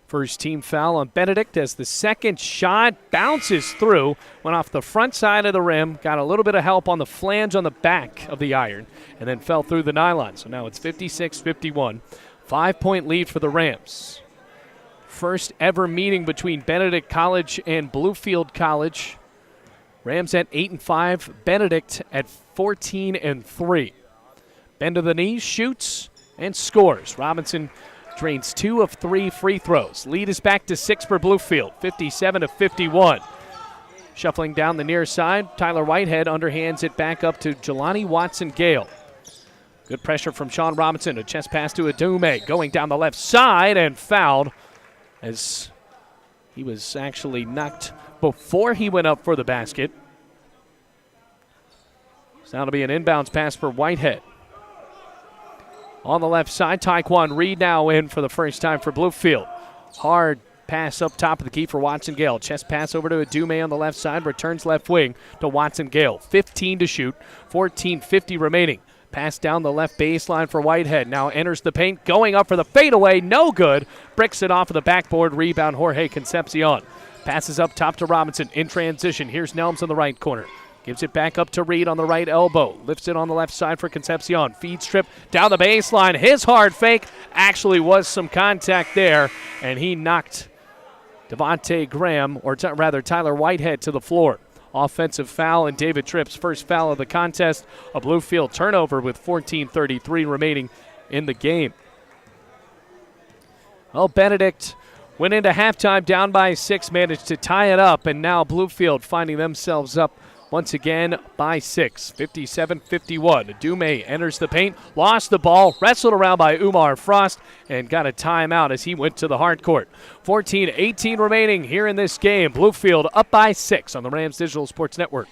First team foul on Benedict as the second shot bounces through, went off the front side of the rim, got a little bit of help on the flange on the back of the iron, and then fell through the nylon. So now it's 56-51. 5-point lead for the Rams. First ever meeting between Benedict College and Bluefield College. Rams at 8-5, Benedict at 14-3. Bend of the knees, shoots, and scores. Robinson drains 2 of 3 free throws. Lead is back to 6 for Bluefield, 57-51. Shuffling down the near side, Tyler Whitehead underhands it back up to Jelani Watson-Gale. Good pressure from Sean Robinson. A chest pass to Adume, going down the left side and fouled as he was actually knocked before he went up for the basket. So now it'll be an inbounds pass for Whitehead. On the left side, Tyquan Reed now in for the first time for Bluefield. Hard pass up top of the key for Watson Gale. Chest pass over to Adume on the left side. Returns left wing to Watson Gale. 15 to shoot. 14:50 remaining. Pass down the left baseline for Whitehead. Now enters the paint. Going up for the fadeaway. No good. Bricks it off of the backboard. Rebound Jorge Concepcion. Passes up top to Robinson in transition. Here's Nelms on the right corner. Gives it back up to Reed on the right elbow. Lifts it on the left side for Concepcion. Feed strip down the baseline. His hard fake. Actually was some contact there, and he knocked Devontae Graham, or rather Tyler Whitehead, to the floor. Offensive foul, and David Tripp's first foul of the contest. A Bluefield turnover with 14:33 remaining in the game. Well, Benedict went into halftime down by 6, managed to tie it up, and now Bluefield finding themselves up once again by 6, 57-51. Adume enters the paint, lost the ball, wrestled around by Umar Frost, and got a timeout as he went to the hard court. 14:18 remaining here in this game. Bluefield up by 6 on the Rams Digital Sports Network.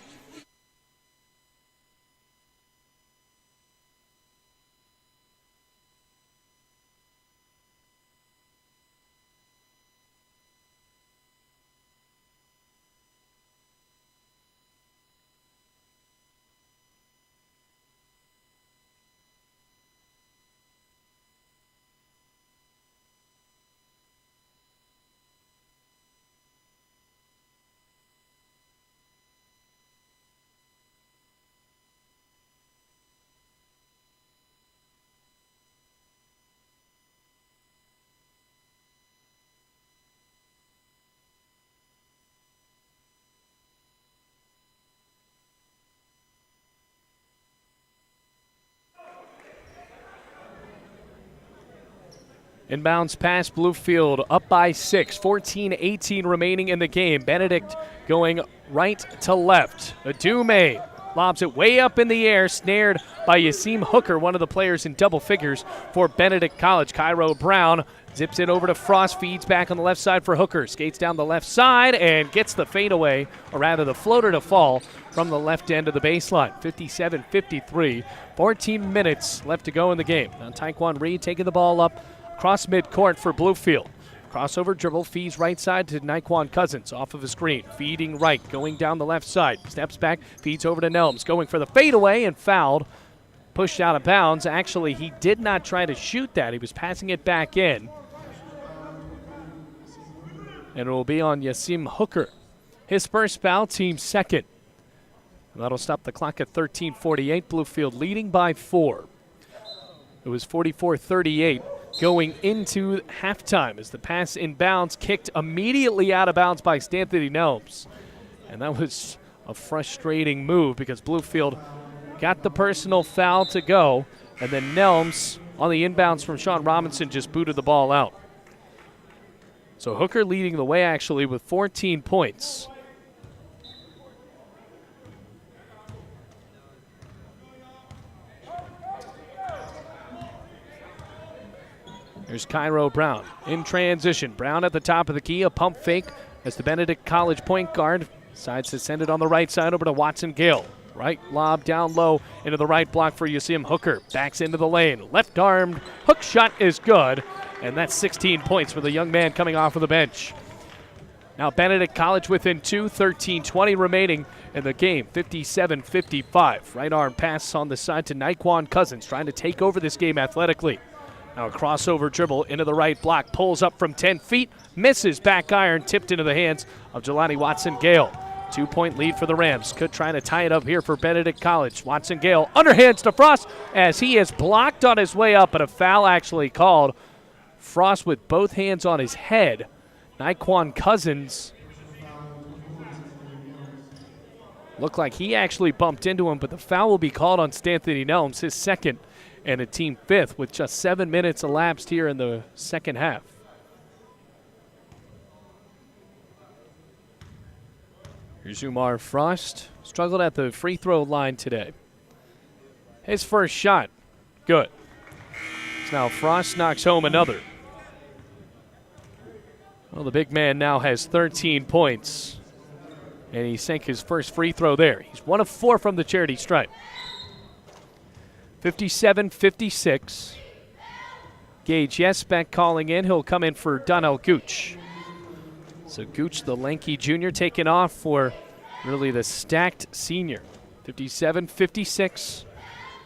Inbounds pass, Bluefield up by 6, 14-18 remaining in the game. Benedict going right to left. Adume lobs it way up in the air, snared by Yasim Hooker, one of the players in double figures for Benedict College. Cairo Brown zips it over to Frost, feeds back on the left side for Hooker. Skates down the left side and gets the fadeaway, or rather the floater to fall from the left end of the baseline. 57-53, 14 minutes left to go in the game. Now Taekwon Reed taking the ball up across midcourt for Bluefield. Crossover dribble, feeds right side to Naquan Cousins off of a screen. Feeding right, going down the left side. Steps back, feeds over to Nelms, going for the fadeaway and fouled. Pushed out of bounds. Actually, he did not try to shoot that. He was passing it back in. And it will be on Yasim Hooker. His first foul, team second. And that'll stop the clock at 13:48. Bluefield leading by 4. It was 44-38 going into halftime as the pass inbounds kicked immediately out of bounds by Stanthony Nelms. And that was a frustrating move because Bluefield got the personal foul to go, and then Nelms on the inbounds from Sean Robinson just booted the ball out. So Hooker leading the way actually with 14 points. Here's Cairo Brown in transition. Brown at the top of the key, a pump fake as the Benedict College point guard decides to send it on the right side over to Watson Gale. Right lob down low into the right block for Yasim Hooker. Backs into the lane. Left-armed hook shot is good. And that's 16 points for the young man coming off of the bench. Now Benedict College within 2, 13-20 remaining in the game, 57-55. Right arm pass on the side to Naquan Cousins, trying to take over this game athletically. Now a crossover dribble into the right block, pulls up from 10 feet, misses back iron, tipped into the hands of Jelani Watson-Gale. 2-point lead for the Rams. Could try to tie it up here for Benedict College. Watson-Gale underhands to Frost as he is blocked on his way up, but a foul actually called. Frost with both hands on his head. Naquan Cousins looked like he actually bumped into him, but the foul will be called on Stanthony Nelms, his second and a team fifth, with just 7 minutes elapsed here in the second half. Here's Umar Frost. Struggled at the free throw line today. His first shot, good. So now Frost knocks home another. Well, the big man now has 13 points, and he sank his first free throw there. He's 1 of 4 from the charity stripe. 57-56. Gage Yesbeck calling in. He'll come in for Donnell Gooch. So Gooch, the lanky junior, taking off for really the stacked senior. 57-56.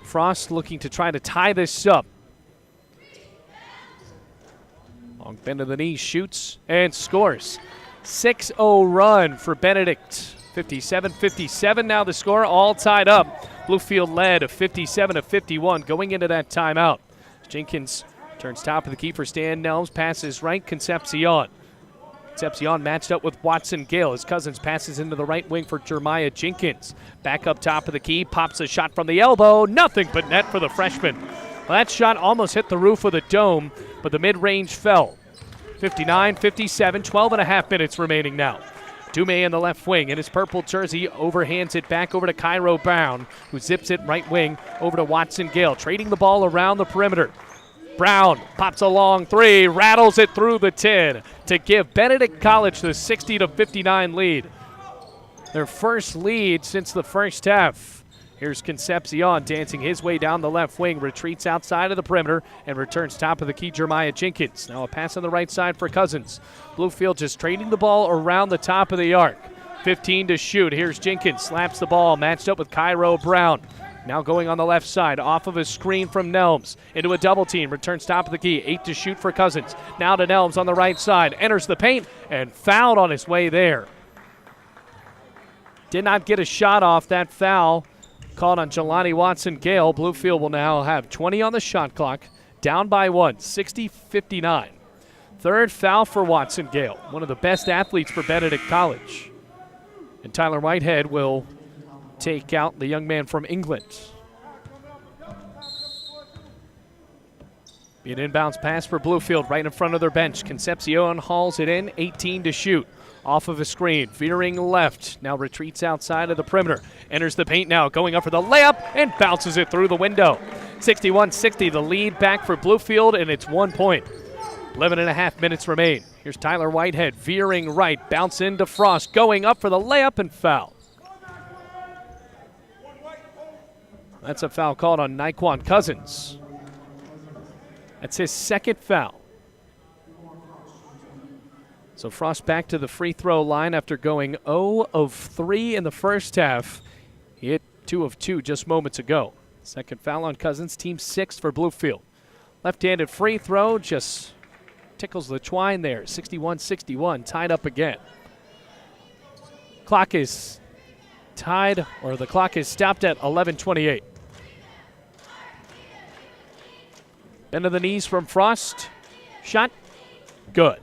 Frost looking to try to tie this up. Long bend of the knee, shoots and scores. 6-0 run for Benedict. 57-57 now the score, all tied up. Bluefield led 57-51 going into that timeout. Jenkins turns top of the key for Stan Nelms, passes right, Concepcion. Concepcion matched up with Watson Gale. His Cousins passes into the right wing for Jeremiah Jenkins. Back up top of the key, pops a shot from the elbow. Nothing but net for the freshman. Well, that shot almost hit the roof of the dome, but the mid-range fell. 59-57, 12 and a half minutes remaining now. Dume in the left wing in his purple jersey overhands it back over to Cairo Brown, who zips it right wing over to Watson Gale, trading the ball around the perimeter. Brown pops a long three, rattles it through the 10 to give Benedict College the 60-59 lead. Their first lead since the first half. Here's Concepcion dancing his way down the left wing, retreats outside of the perimeter, and returns top of the key Jeremiah Jenkins. Now a pass on the right side for Cousins. Bluefield just trading the ball around the top of the arc. 15 to shoot. Here's Jenkins, slaps the ball, matched up with Cairo Brown. Now going on the left side, off of a screen from Nelms, into a double team, returns top of the key, 8 to shoot for Cousins. Now to Nelms on the right side, enters the paint, and fouled on his way there. Did not get a shot off that foul. Called on Jelani Watson-Gale. Bluefield will now have 20 on the shot clock, down by 1, 60-59. Third foul for Watson-Gale, one of the best athletes for Benedict College. And Tyler Whitehead will take out the young man from England. Be an inbounds pass for Bluefield right in front of their bench. Concepcion hauls it in, 18 to shoot. Off of a screen, veering left. Now retreats outside of the perimeter. Enters the paint now, going up for the layup and bounces it through the window. 61-60, the lead back for Bluefield, and it's 1 point. 11 and a half minutes remain. Here's Tyler Whitehead veering right, bounce into Frost, going up for the layup and foul. That's a foul called on Naquan Cousins. That's his second foul. So Frost back to the free throw line after going 0 of 3 in the first half. He hit 2 of 2 just moments ago. Second foul on Cousins, team 6th for Bluefield. Left-handed free throw just tickles the twine there. 61-61, tied up again. Clock is tied, or the clock is stopped at 11:28. Bend of the knees from Frost. Shot. Good.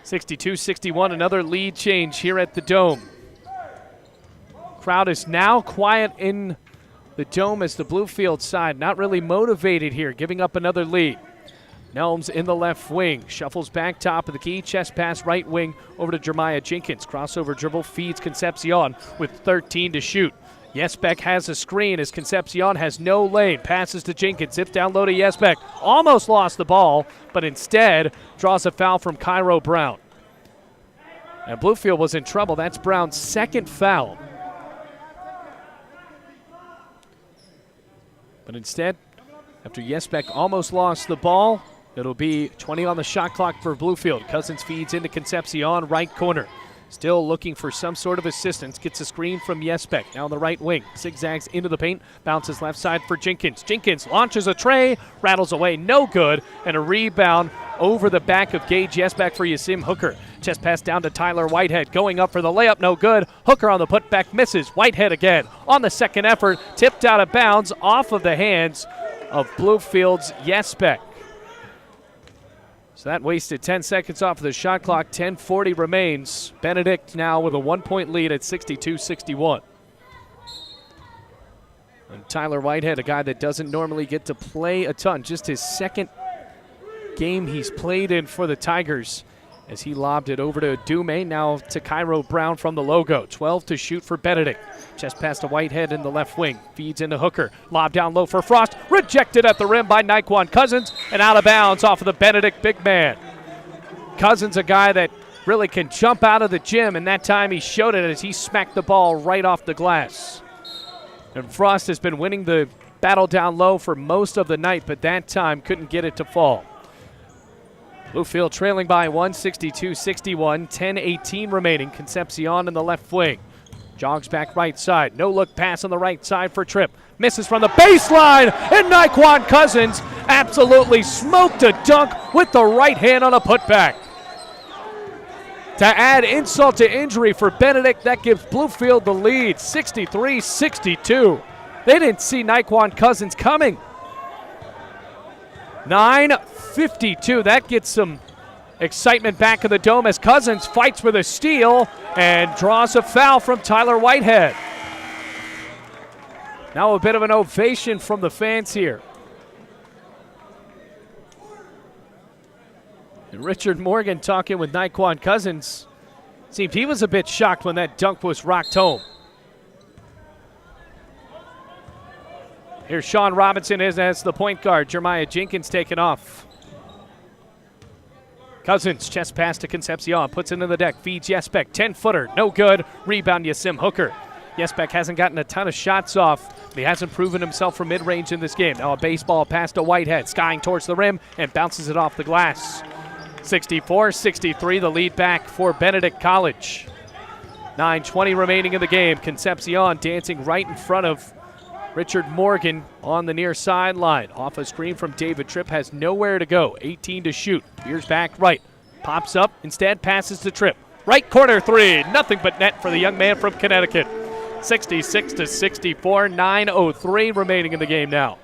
62-61, another lead change here at the Dome. Crowd is now quiet in the Dome as the Bluefield side not really motivated here, giving up another lead. Nelms in the left wing, shuffles back top of the key, chest pass right wing over to Jeremiah Jenkins. Crossover dribble feeds Concepcion with 13 to shoot. Jesbeck has a screen as Concepcion has no lane. Passes to Jenkins, zips down low to Jesbeck. Almost lost the ball, but instead draws a foul from Cairo Brown. And Bluefield was in trouble. That's Brown's second foul. But instead, after Jesbeck almost lost the ball, it'll be 20 on the shot clock for Bluefield. Cousins feeds into Concepcion, right corner. Still looking for some sort of assistance. Gets a screen from Jesbeck. Now on the right wing. Zigzags into the paint. Bounces left side for Jenkins. Jenkins launches a tray. Rattles away. No good. And a rebound over the back of Gage Jesbeck for Yasim Hooker. Chest pass down to Tyler Whitehead. Going up for the layup. No good. Hooker on the putback. Misses. Whitehead again. On the second effort. Tipped out of bounds. Off of the hands of Bluefield's Jesbeck. So that wasted 10 seconds off of the shot clock. 10:40 remains. Benedict now with a 1-point lead at 62-61. And Tyler Whitehead, a guy that doesn't normally get to play a ton. Just his second game he's played in for the Tigers as he lobbed it over to Dume. Now to Cairo Brown from the logo. 12 to shoot for Benedict. Chest pass to Whitehead in the left wing. Feeds into Hooker. Lob down low for Frost. Rejected at the rim by Naquan Cousins. And out of bounds off of the Benedict big man. Cousins, a guy that really can jump out of the gym. And that time he showed it as he smacked the ball right off the glass. And Frost has been winning the battle down low for most of the night. But that time couldn't get it to fall. Bluefield trailing by 162-61. 10:18 remaining. Concepcion in the left wing. Jogs back right side. No look pass on the right side for Tripp. Misses from the baseline. And Naquan Cousins absolutely smoked a dunk with the right hand on a putback. To add insult to injury for Benedict, that gives Bluefield the lead. 63-62. They didn't see Naquan Cousins coming. 9:52. That gets some excitement back in the Dome as Cousins fights for the steal and draws a foul from Tyler Whitehead. Now a bit of an ovation from the fans here. And Richard Morgan talking with Naquan Cousins. Seemed he was a bit shocked when that dunk was rocked home. Here's Sean Robinson as the point guard. Jeremiah Jenkins taking off. Cousins, chest pass to Concepcion, puts it into the deck, feeds Jesbeck, 10-footer, no good. Rebound, Yasim Hooker. Jesbeck hasn't gotten a ton of shots off, but he hasn't proven himself from mid-range in this game. Now a baseball pass to Whitehead, skying towards the rim and bounces it off the glass. 64-63, the lead back for Benedict College. 9:20 remaining in the game. Concepcion dancing right in front of Richard Morgan on the near sideline. Off a screen from David Tripp, has nowhere to go. 18 to shoot. Veers back right. Pops up, instead passes to Tripp. Right corner three. Nothing but net for the young man from Connecticut. 66-64. 9:03 remaining in the game now.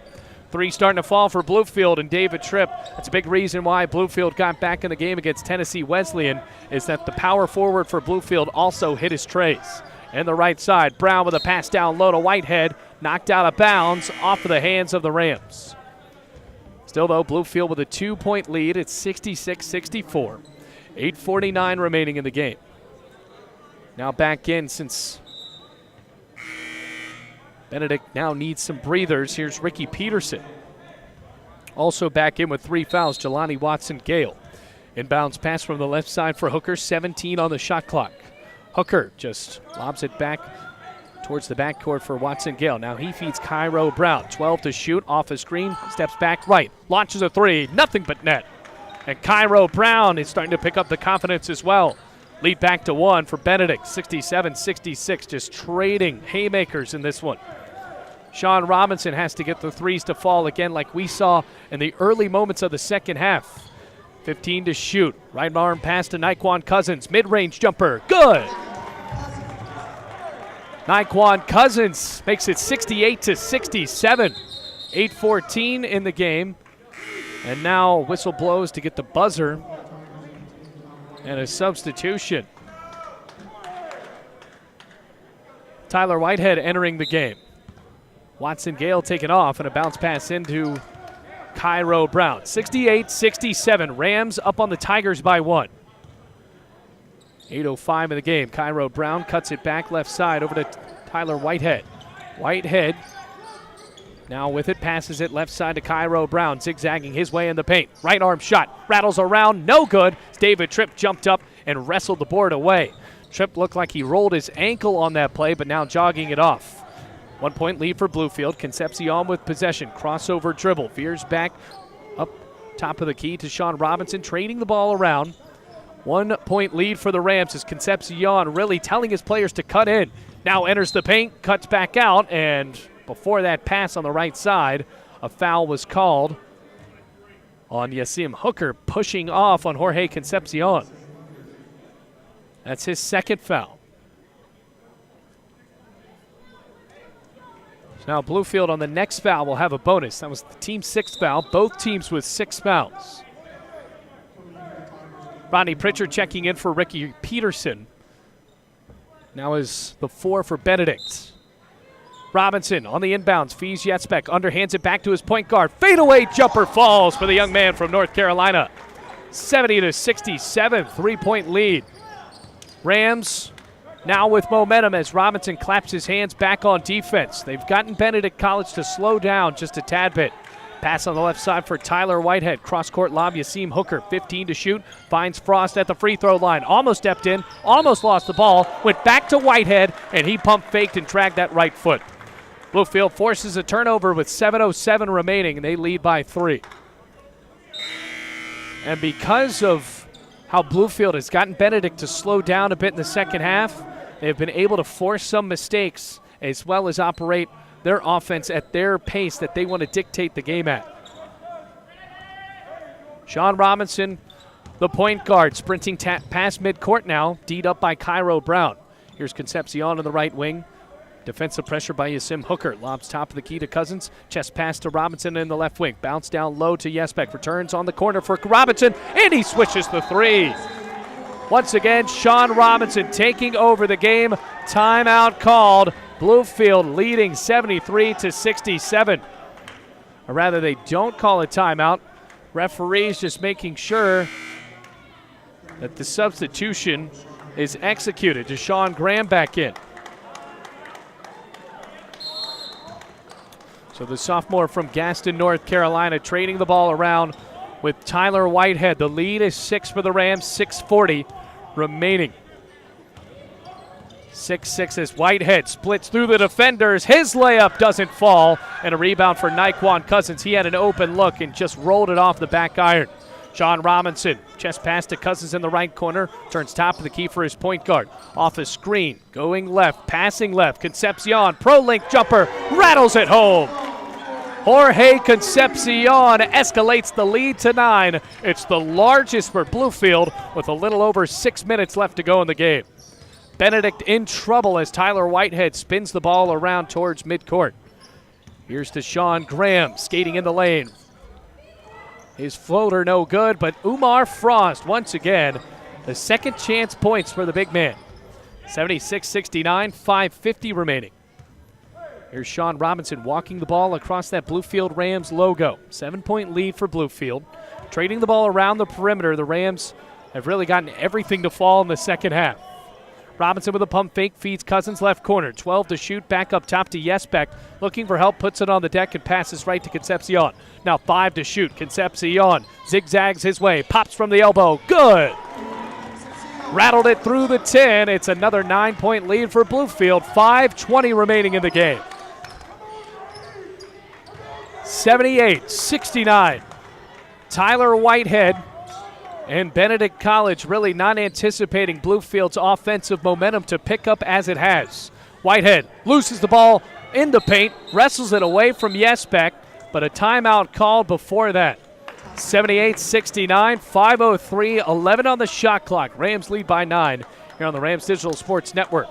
Three starting to fall for Bluefield and David Tripp. That's a big reason why Bluefield got back in the game against Tennessee Wesleyan, is that the power forward for Bluefield also hit his trays. And the right side, Brown with a pass down low to Whitehead. Knocked out of bounds off of the hands of the Rams. Still, though, Bluefield with a 2-point lead. It's 66-64. 8:49 remaining in the game. Now back in since Benedict now needs some breathers. Here's Ricky Peterson. Also back in with 3 fouls, Jelani Watson-Gale. Inbounds pass from the left side for Hooker, 17 on the shot clock. Hooker just lobs it back towards the backcourt for Watson-Gale. Now he feeds Cairo Brown, 12 to shoot, off a screen, steps back right, launches a 3, nothing but net. And Cairo Brown is starting to pick up the confidence as well. Lead back to 1 for Benedict, 67-66, just trading haymakers in this one. Sean Robinson has to get the 3s to fall again like we saw in the early moments of the second half. 15 to shoot, right arm pass to Naquan Cousins, mid-range jumper, good! Naquan Cousins makes it 68-67. 8:14 in the game. And now whistle blows to get the buzzer. And a substitution. Tyler Whitehead entering the game. Watson-Gale taken off and a bounce pass into Cairo Brown. 68-67. Rams up on the Tigers by 1. 8:05 in the game. Cairo Brown cuts it back left side over to Tyler Whitehead. Whitehead now with it, passes it left side to Cairo Brown, zigzagging his way in the paint. Right arm shot, rattles around, no good. David Tripp jumped up and wrestled the board away. Tripp looked like he rolled his ankle on that play, but now jogging it off. 1-point lead for Bluefield. Concepcion with possession, crossover dribble, veers back up top of the key to Sean Robinson, trading the ball around. 1-point lead for the Rams as Concepcion really telling his players to cut in. Now enters the paint, cuts back out, and before that pass on the right side, a foul was called on Yasim Hooker, pushing off on Jorge Concepcion. That's his second foul. So now Bluefield on the next foul will have a bonus. That was the team's 6th foul, both teams with 6 fouls. Rodney Pritchard checking in for Ricky Peterson. Now is the 4 for Benedict. Robinson on the inbounds, fees Yetzbeck, underhands it back to his point guard. Fadeaway jumper falls for the young man from North Carolina. 70-67, 3-point lead. Rams now with momentum as Robinson claps his hands back on defense. They've gotten Benedict College to slow down just a tad bit. Pass on the left side for Tyler Whitehead. Cross-court lob, Yasim Hooker, 15 to shoot. Finds Frost at the free throw line. Almost stepped in, almost lost the ball. Went back to Whitehead, and he pump faked and dragged that right foot. Bluefield forces a turnover with 7:07 remaining, and they lead by 3. And because of how Bluefield has gotten Benedict to slow down a bit in the second half, they've been able to force some mistakes as well as operate their offense at their pace that they want to dictate the game at. Sean Robinson, the point guard, sprinting past midcourt now, D'd up by Cairo Brown. Here's Concepcion on the right wing. Defensive pressure by Yasim Hooker. Lobs top of the key to Cousins. Chest pass to Robinson in the left wing. Bounce down low to Yetzbeck. Returns on the corner for Robinson, and he swishes the 3. Once again, Sean Robinson taking over the game. Timeout called. Bluefield leading 73-67. Or rather, they don't call a timeout. Referees just making sure that the substitution is executed. Deshaun Graham back in. So the sophomore from Gaston, North Carolina, trading the ball around with Tyler Whitehead. The lead is 6 for the Rams, 6:40 remaining. 6-6 as Whitehead splits through the defenders. His layup doesn't fall, and a rebound for Naquan Cousins. He had an open look and just rolled it off the back iron. Sean Robinson, chest pass to Cousins in the right corner, turns top of the key for his point guard. Off a screen, going left, passing left. Concepcion, pro-link jumper, rattles it home. Jorge Concepcion escalates the lead to 9. It's the largest for Bluefield with a little over 6 minutes left to go in the game. Benedict in trouble as Tyler Whitehead spins the ball around towards midcourt. Here's Deshaun Graham skating in the lane. His floater no good, but Umar Frost once again, the second chance points for the big man. 76-69, 5:50 remaining. Here's Sean Robinson walking the ball across that Bluefield Rams logo. 7-point lead for Bluefield. Trading the ball around the perimeter, the Rams have really gotten everything to fall in the second half. Robinson with a pump fake, feeds Cousins left corner. 12 to shoot, back up top to Jesbeck. Looking for help, puts it on the deck and passes right to Concepcion. Now 5 to shoot. Concepcion zigzags his way, pops from the elbow. Good! Rattled it through the 10. It's another 9-point lead for Bluefield. 5:20 remaining in the game. 78-69. Tyler Whitehead and Benedict College really not anticipating Bluefield's offensive momentum to pick up as it has. Whitehead loses the ball in the paint, wrestles it away from Jesbeck, but a timeout called before that. 78-69, 5:03, 11 on the shot clock. Rams lead by 9 here on the Rams Digital Sports Network.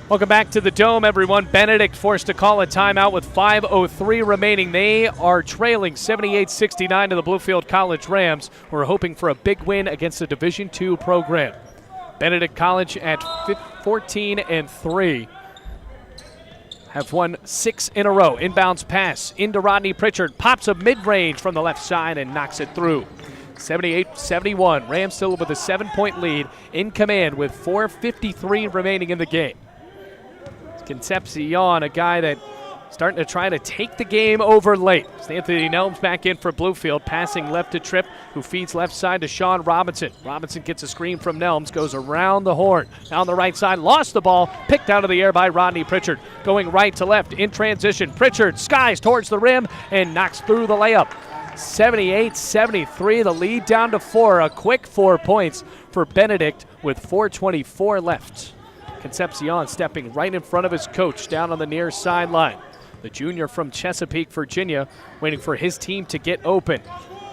Welcome back to the Dome, everyone. Benedict forced to call a timeout with 5:03 remaining. They are trailing 78-69 to the Bluefield College Rams, who are hoping for a big win against a Division II program. Benedict College at 14-3 have won 6 in a row. Inbounds pass into Rodney Pritchard. Pops a mid-range from the left side and knocks it through. 78-71. Rams still with a 7-point lead, in command with 4:53 remaining in the game. Concepcion, a guy that starting to try to take the game over late. It's Anthony Nelms back in for Bluefield, passing left to Tripp, who feeds left side to Sean Robinson. Robinson gets a screen from Nelms, goes around the horn. Down the right side, lost the ball, picked out of the air by Rodney Pritchard. Going right to left in transition. Pritchard skies towards the rim and knocks through the layup. 78-73, the lead down to 4. A quick 4 points for Benedict with 4:24 left. Concepcion stepping right in front of his coach down on the near sideline. The junior from Chesapeake, Virginia, waiting for his team to get open.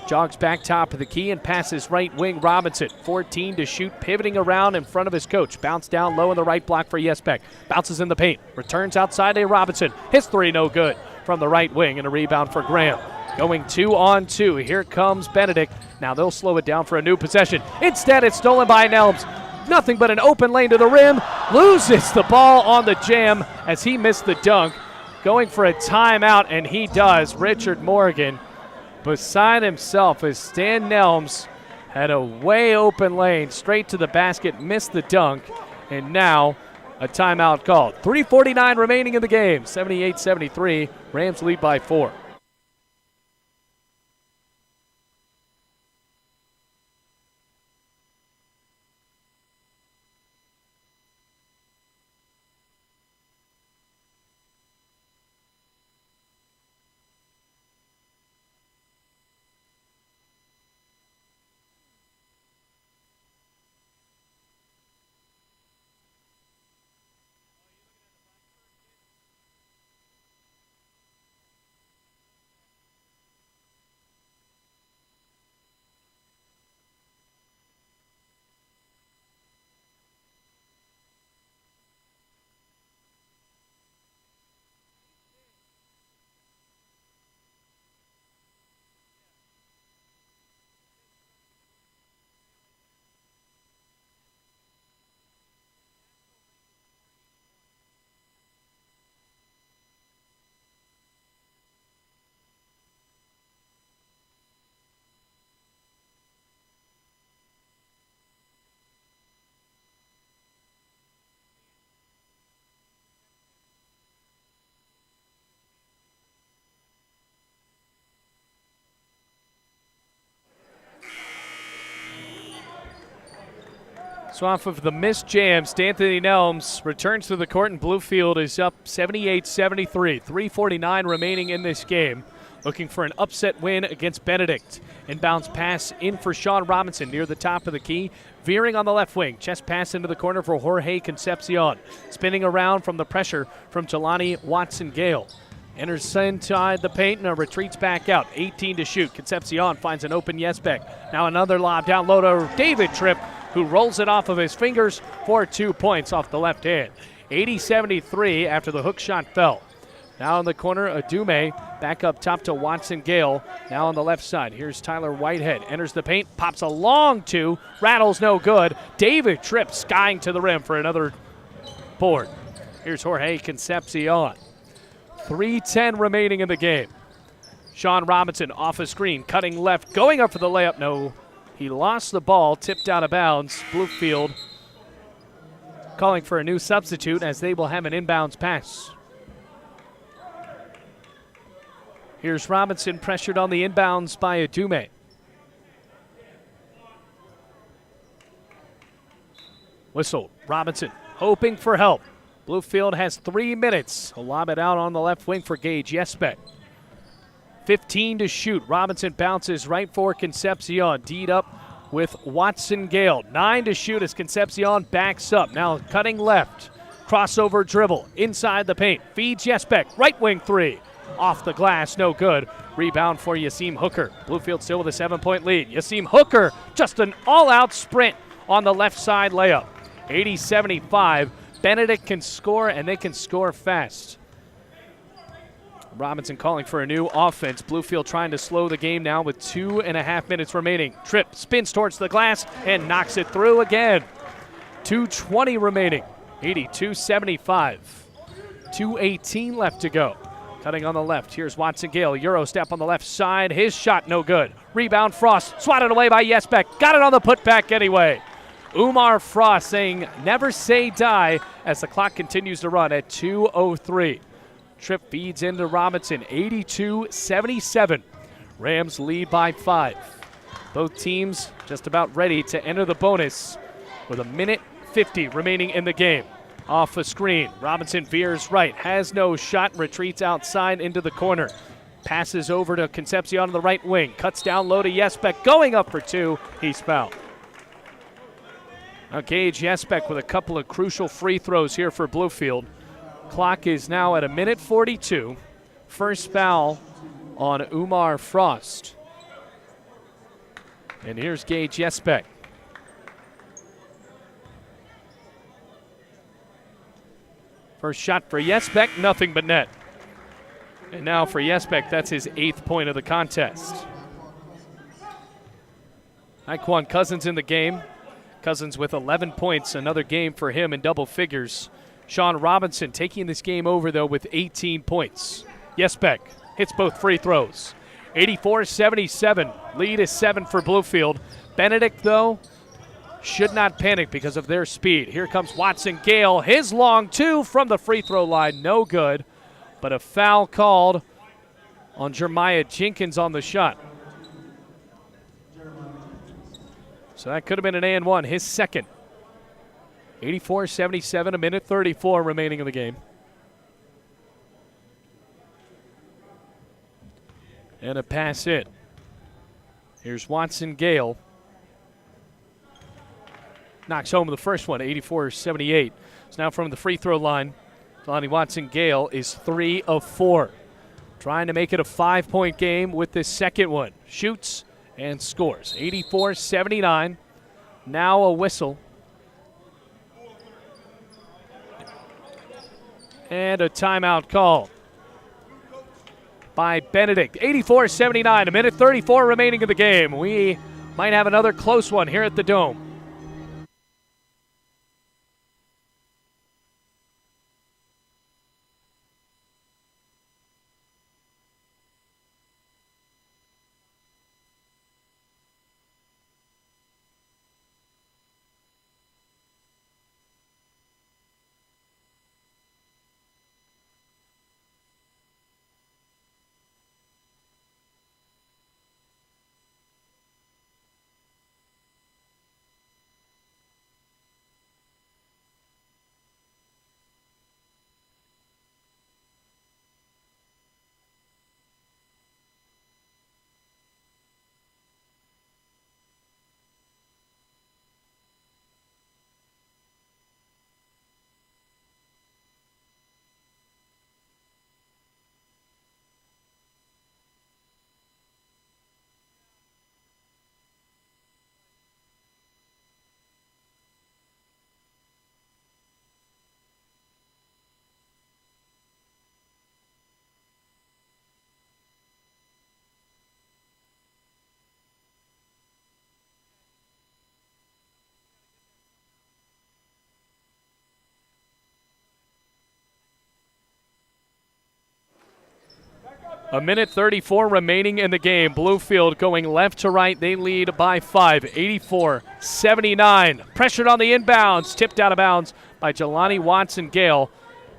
Jogs back top of the key and passes right wing Robinson. 14 to shoot, pivoting around in front of his coach. Bounce down low in the right block for Jesbeck. Bounces in the paint. Returns outside to Robinson. His 3 no good from the right wing, and a rebound for Graham. Going 2-on-2. Here comes Benedict. Now they'll slow it down for a new possession. Instead, it's stolen by Nelms. Nothing but an open lane to the rim. Loses the ball on the jam as he missed the dunk. Going for a timeout, and he does. Richard Morgan beside himself as Stan Nelms had a way open lane straight to the basket, missed the dunk, and now a timeout called. 3:49 remaining in the game. 78-73. Rams lead by 4. So off of the missed jams, D'Anthony Nelms returns to the court, and Bluefield is up 78-73. 3:49 remaining in this game. Looking for an upset win against Benedict. Inbounds pass in for Sean Robinson near the top of the key. Veering on the left wing. Chest pass into the corner for Jorge Concepcion. Spinning around from the pressure from Jelani Watson-Gale. Enters inside the paint and retreats back out. 18 to shoot. Concepcion finds an open Yesbeck. Now another lob down low to David Tripp, who rolls it off of his fingers for 2 points off the left hand. 80-73 after the hook shot fell. Now in the corner, Adume back up top to Watson-Gale. Now on the left side, here's Tyler Whitehead. Enters the paint, pops a long two, rattles no good. David Tripp skying to the rim for another board. Here's Jorge Concepcion. 3:10 remaining in the game. Sean Robinson off a screen, cutting left, going up for the layup. No, he lost the ball, tipped out of bounds. Bluefield calling for a new substitute as they will have an inbounds pass. Here's Robinson pressured on the inbounds by Adume. Whistle. Robinson hoping for help. Bluefield has 3 minutes. He'll lob it out on the left wing for Gage Yesbeck. 15 to shoot. Robinson bounces right for Concepcion. D'd up with Watson-Gale. 9 to shoot as Concepcion backs up. Now cutting left. Crossover dribble inside the paint. Feeds Yesbeck. Right wing three. Off the glass, no good. Rebound for Yasim Hooker. Bluefield still with a 7-point lead. Yasim Hooker, just an all-out sprint on the left side layup. 80-75. Benedict can score, and they can score fast. Robinson calling for a new offense. Bluefield trying to slow the game now with 2.5 minutes remaining. Tripp spins towards the glass and knocks it through again. 2:20 remaining. 82-75. 2:18 left to go. Cutting on the left, here's Watson-Gale. Euro step on the left side. His shot no good. Rebound, Frost. Swatted away by Yesbeck. Got it on the putback anyway. Umar Frost saying never say die as the clock continues to run at 2:03. Tripp feeds into Robinson. 82-77. Rams lead by 5. Both teams just about ready to enter the bonus with 1:50 remaining in the game. Off a screen, Robinson veers right, has no shot, retreats outside into the corner. Passes over to Concepcion on the right wing, cuts down low to Yesbeck, going up for 2, he's fouled. Now Gage Yesbeck with a couple of crucial free throws here for Bluefield. Clock is now at 1:42. First foul on Umar Frost. And here's Gage Yesbeck. First shot for Yesbeck, nothing but net. And now for Yesbeck, that's his 8th point of the contest. Iquan Cousins in the game. Cousins with 11 points, another game for him in double figures. Sean Robinson taking this game over, though, with 18 points. Yesbeck hits both free throws. 84-77, lead is 7 for Bluefield. Benedict, though, should not panic because of their speed. Here comes Watson-Gale. His long two from the free throw line. No good, but a foul called on Jeremiah Jenkins on the shot. So that could have been an and one, his second. 84-77, 1:34 remaining in the game. And a pass in. Here's Watson-Gale. Knocks home the first one, 84-78. So now from the free throw line, Jelani Watson-Gale is 3 of 4. Trying to make it a 5-point game with this second one. Shoots and scores. 84-79. Now a whistle. And a timeout call by Benedict. 84-79, 1:34 remaining in the game. We might have another close one here at the Dome. A minute 34 remaining in the game. Bluefield going left to right. They lead by 5, 84-79. Pressured on the inbounds, tipped out of bounds by Jelani Watson-Gale.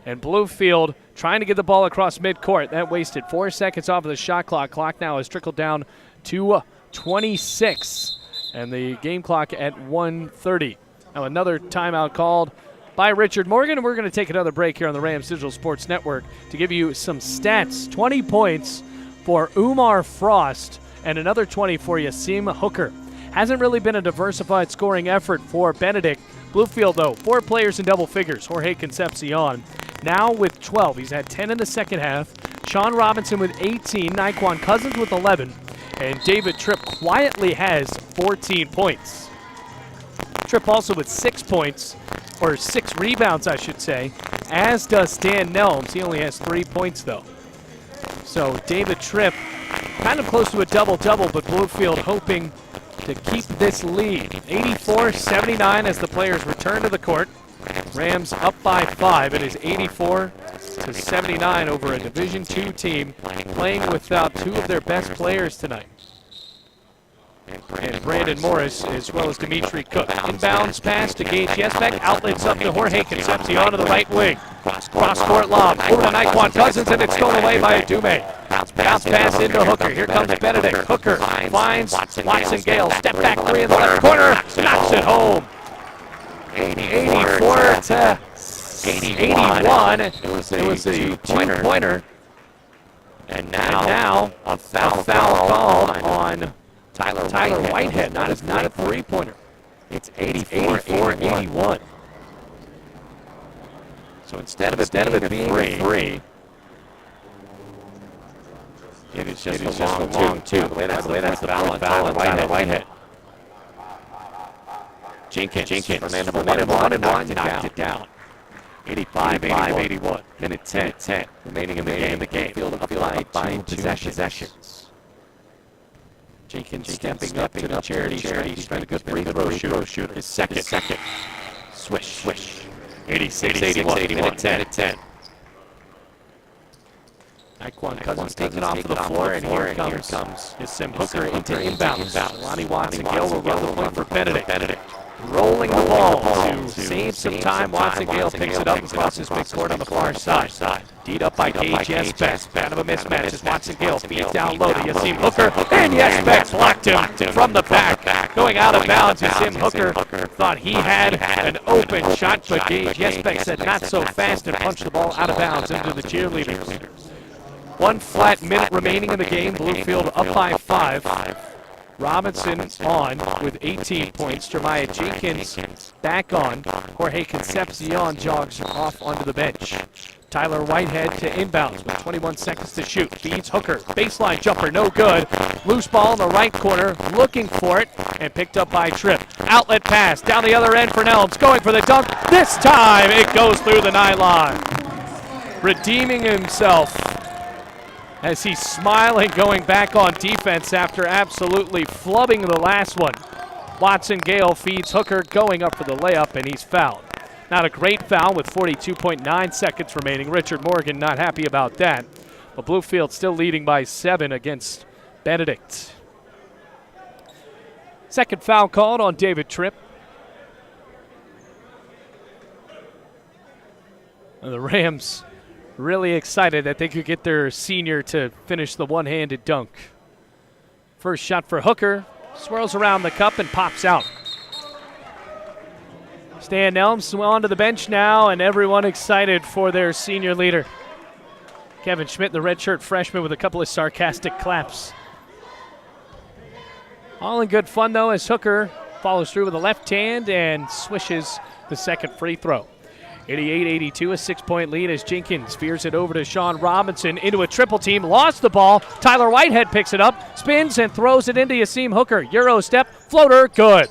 And Bluefield trying to get the ball across midcourt. That wasted 4 seconds off of the shot clock. Clock now has trickled down to 26. And the game clock at 1:30. Now another timeout called by Richard Morgan, and we're going to take another break here on the Rams Digital Sports Network to give you some stats. 20 points for Umar Frost and another 20 for Yasim Hooker. Hasn't really been a diversified scoring effort for Benedict. Bluefield, though, 4 players in double figures. Jorge Concepcion now with 12. He's had 10 in the second half. Sean Robinson with 18. Naquan Cousins with 11. And David Tripp quietly has 14 points. Tripp also with 6 points, or 6 rebounds, I should say, as does Dan Nelms. He only has 3 points, though. So David Tripp kind of close to a double-double, but Bluefield hoping to keep this lead. 84-79 as the players return to the court. Rams up by 5. It is 84-79 over a Division II team playing without 2 of their best players tonight. And Brandon Morris as well as Dimitri Cook. Inbounds pass to Gage Yesbeck. Outlets up to Jorge Concepcion to the right wing. Cross-court lob over to Naquan Cousins, and it's stolen away by Adume. Bounce pass into Hooker. Here comes Benedict. Hooker finds Watson-Gale. Step back 3 in the left corner. Knocks it home. 84-81. It was a two-pointer. And now a foul called on Tyler Whitehead. Not a 3-pointer. It's 84-81. So instead of it being a 3, it is just a long 2. The way that's the foul on Tyler Whitehead. Jenkins from end of 1 and knocked it down. 85-81. Minute 10 remaining in the game. Field up by 2 possessions. Jenkins stepping up to the charity. He's been a good free throw shooter. His second. Swish. 86-81. Minute 10. Naquan Cousins taking off to the floor, and here comes Yasim Hooker into inbounds. Lonnie Watson-Gale will run the point for Benedict. Rolling the ball to save some time. Watson-Gale picks it up and crosses midcourt on the far side. Deed up by Gage Yesbeck. Kind of a mismatch as Watson-Gale feeds down low to Yasim Hooker. And Yesbeck blocked him from the back. Going out of bounds, Yasim Hooker thought he had an open shot, but Gage Yesbeck said not so fast and punched the ball out of bounds into the cheerleaders. 1 flat minute remaining in the game. Bluefield up by 5. Robinson on with 18 points. Jeremiah Jenkins back on. Jorge Concepcion jogs off onto the bench. Tyler Whitehead to inbounds with 21 seconds to shoot. Feeds Hooker. Baseline jumper, no good. Loose ball in the right corner, looking for it, and picked up by Tripp. Outlet pass down the other end for Nelms. Going for the dunk. This time it goes through the nylon. Redeeming himself as he's smiling, going back on defense after absolutely flubbing the last one. Watson-Gale feeds Hooker, going up for the layup, and he's fouled. Not a great foul with 42.9 seconds remaining. Richard Morgan not happy about that. But Bluefield still leading by 7 against Benedict. Second foul called on David Tripp. And the Rams really excited that they could get their senior to finish the one-handed dunk. First shot for Hooker, swirls around the cup and pops out. Stan Nelms onto the bench now, and everyone excited for their senior leader. Kevin Schmidt, the redshirt freshman, with a couple of sarcastic claps. All in good fun, though, as Hooker follows through with a left hand and swishes the second free throw. 88-82, a 6-point lead as Jenkins veers it over to Sean Robinson into a triple team. Lost the ball. Tyler Whitehead picks it up, spins and throws it into Yasim Hooker. Euro step, floater, good.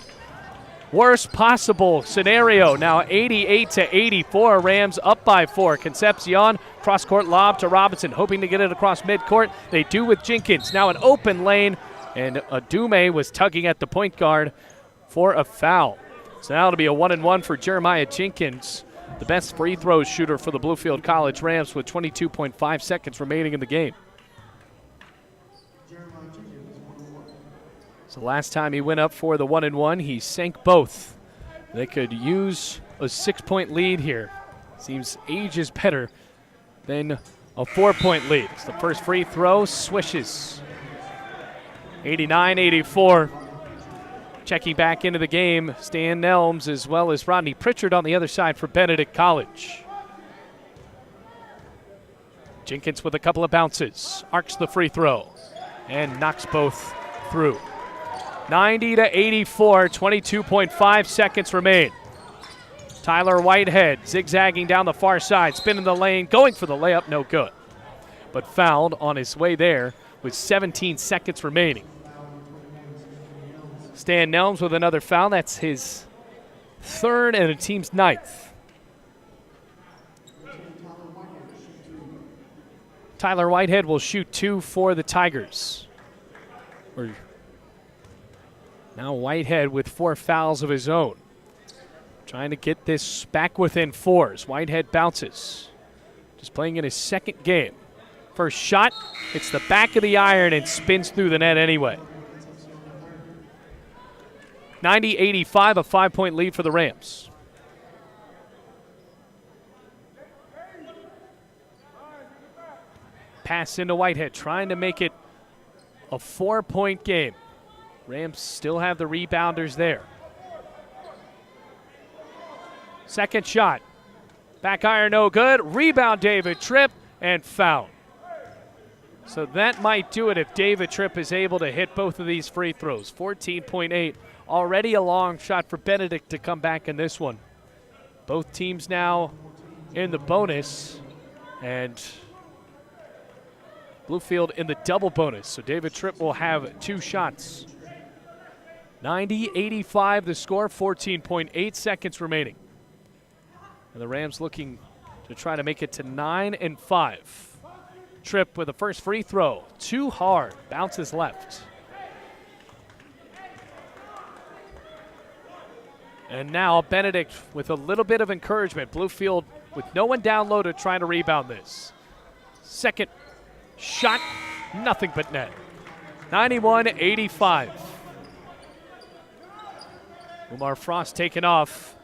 Worst possible scenario. Now 88-84, Rams up by 4. Concepcion, cross-court lob to Robinson, hoping to get it across midcourt. They do with Jenkins. Now an open lane, and Adume was tugging at the point guard for a foul. So now it'll be a 1-and-1 for Jeremiah Jenkins, the best free throw shooter for the Bluefield College Rams, with 22.5 seconds remaining in the game. So last time he went up for the 1-1, he sank both. They could use a 6-point lead here. Seems age is better than a 4-point lead. It's the first free throw, swishes. 89-84. Checking back into the game, Stan Nelms as well as Rodney Pritchard on the other side for Benedict College. Jenkins with a couple of bounces, arcs the free throw, and knocks both through. 90-84, 22.5 seconds remain. Tyler Whitehead zigzagging down the far side, spinning the lane, going for the layup, no good. But fouled on his way there with 17 seconds remaining. Stan Nelms with another foul. That's his third and the team's ninth. Tyler Whitehead will shoot 2 for the Tigers. Now Whitehead with 4 fouls of his own. Trying to get this back within 4s. Whitehead bounces. Just playing in his second game. First shot, it's the back of the iron and spins through the net anyway. 90-85, a 5-point lead for the Rams. Pass into Whitehead, trying to make it a 4-point game. Rams still have the rebounders there. Second shot. Back iron, no good. Rebound, David Tripp, and foul. So that might do it if David Tripp is able to hit both of these free throws. 14.8. Already a long shot for Benedict to come back in this one. Both teams now in the bonus, and Bluefield in the double bonus. So David Tripp will have 2 shots. 90-85 the score, 14.8 seconds remaining. And the Rams looking to try to make it to 9-5. Tripp with the first free throw. Too hard. Bounces left. And now Benedict with a little bit of encouragement. Bluefield with no one down low to try to rebound this. Second shot, nothing but net. 91-85. Umar Frost taken off.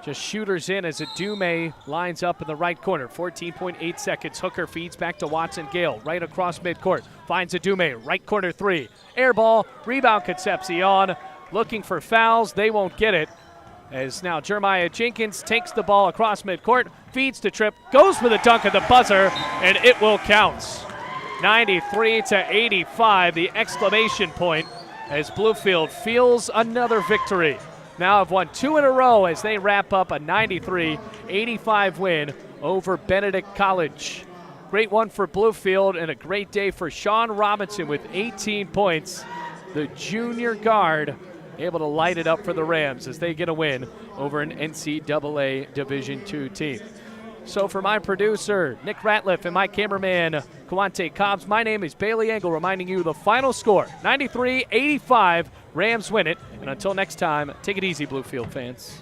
Just shooters in as Adume lines up in the right corner. 14.8 seconds. Hooker feeds back to Watson Gale. Right across midcourt. Finds Adume. Right corner 3. Air ball. Rebound Concepcion. Looking for fouls. They won't get it. As now Jeremiah Jenkins takes the ball across midcourt. Feeds to Tripp. Goes for the dunk at the buzzer. And it will count. 93-85. The exclamation point as Bluefield feels another victory. Now have won 2 in a row as they wrap up a 93-85 win over Benedict College. Great one for Bluefield and a great day for Sean Robinson with 18 points. The junior guard able to light it up for the Rams as they get a win over an NCAA Division II team. So for my producer, Nick Ratliff, and my cameraman, Kawante Cobbs, my name is Bailey Engel, reminding you the final score, 93-85. Rams win it. And until next time, take it easy, Bluefield fans.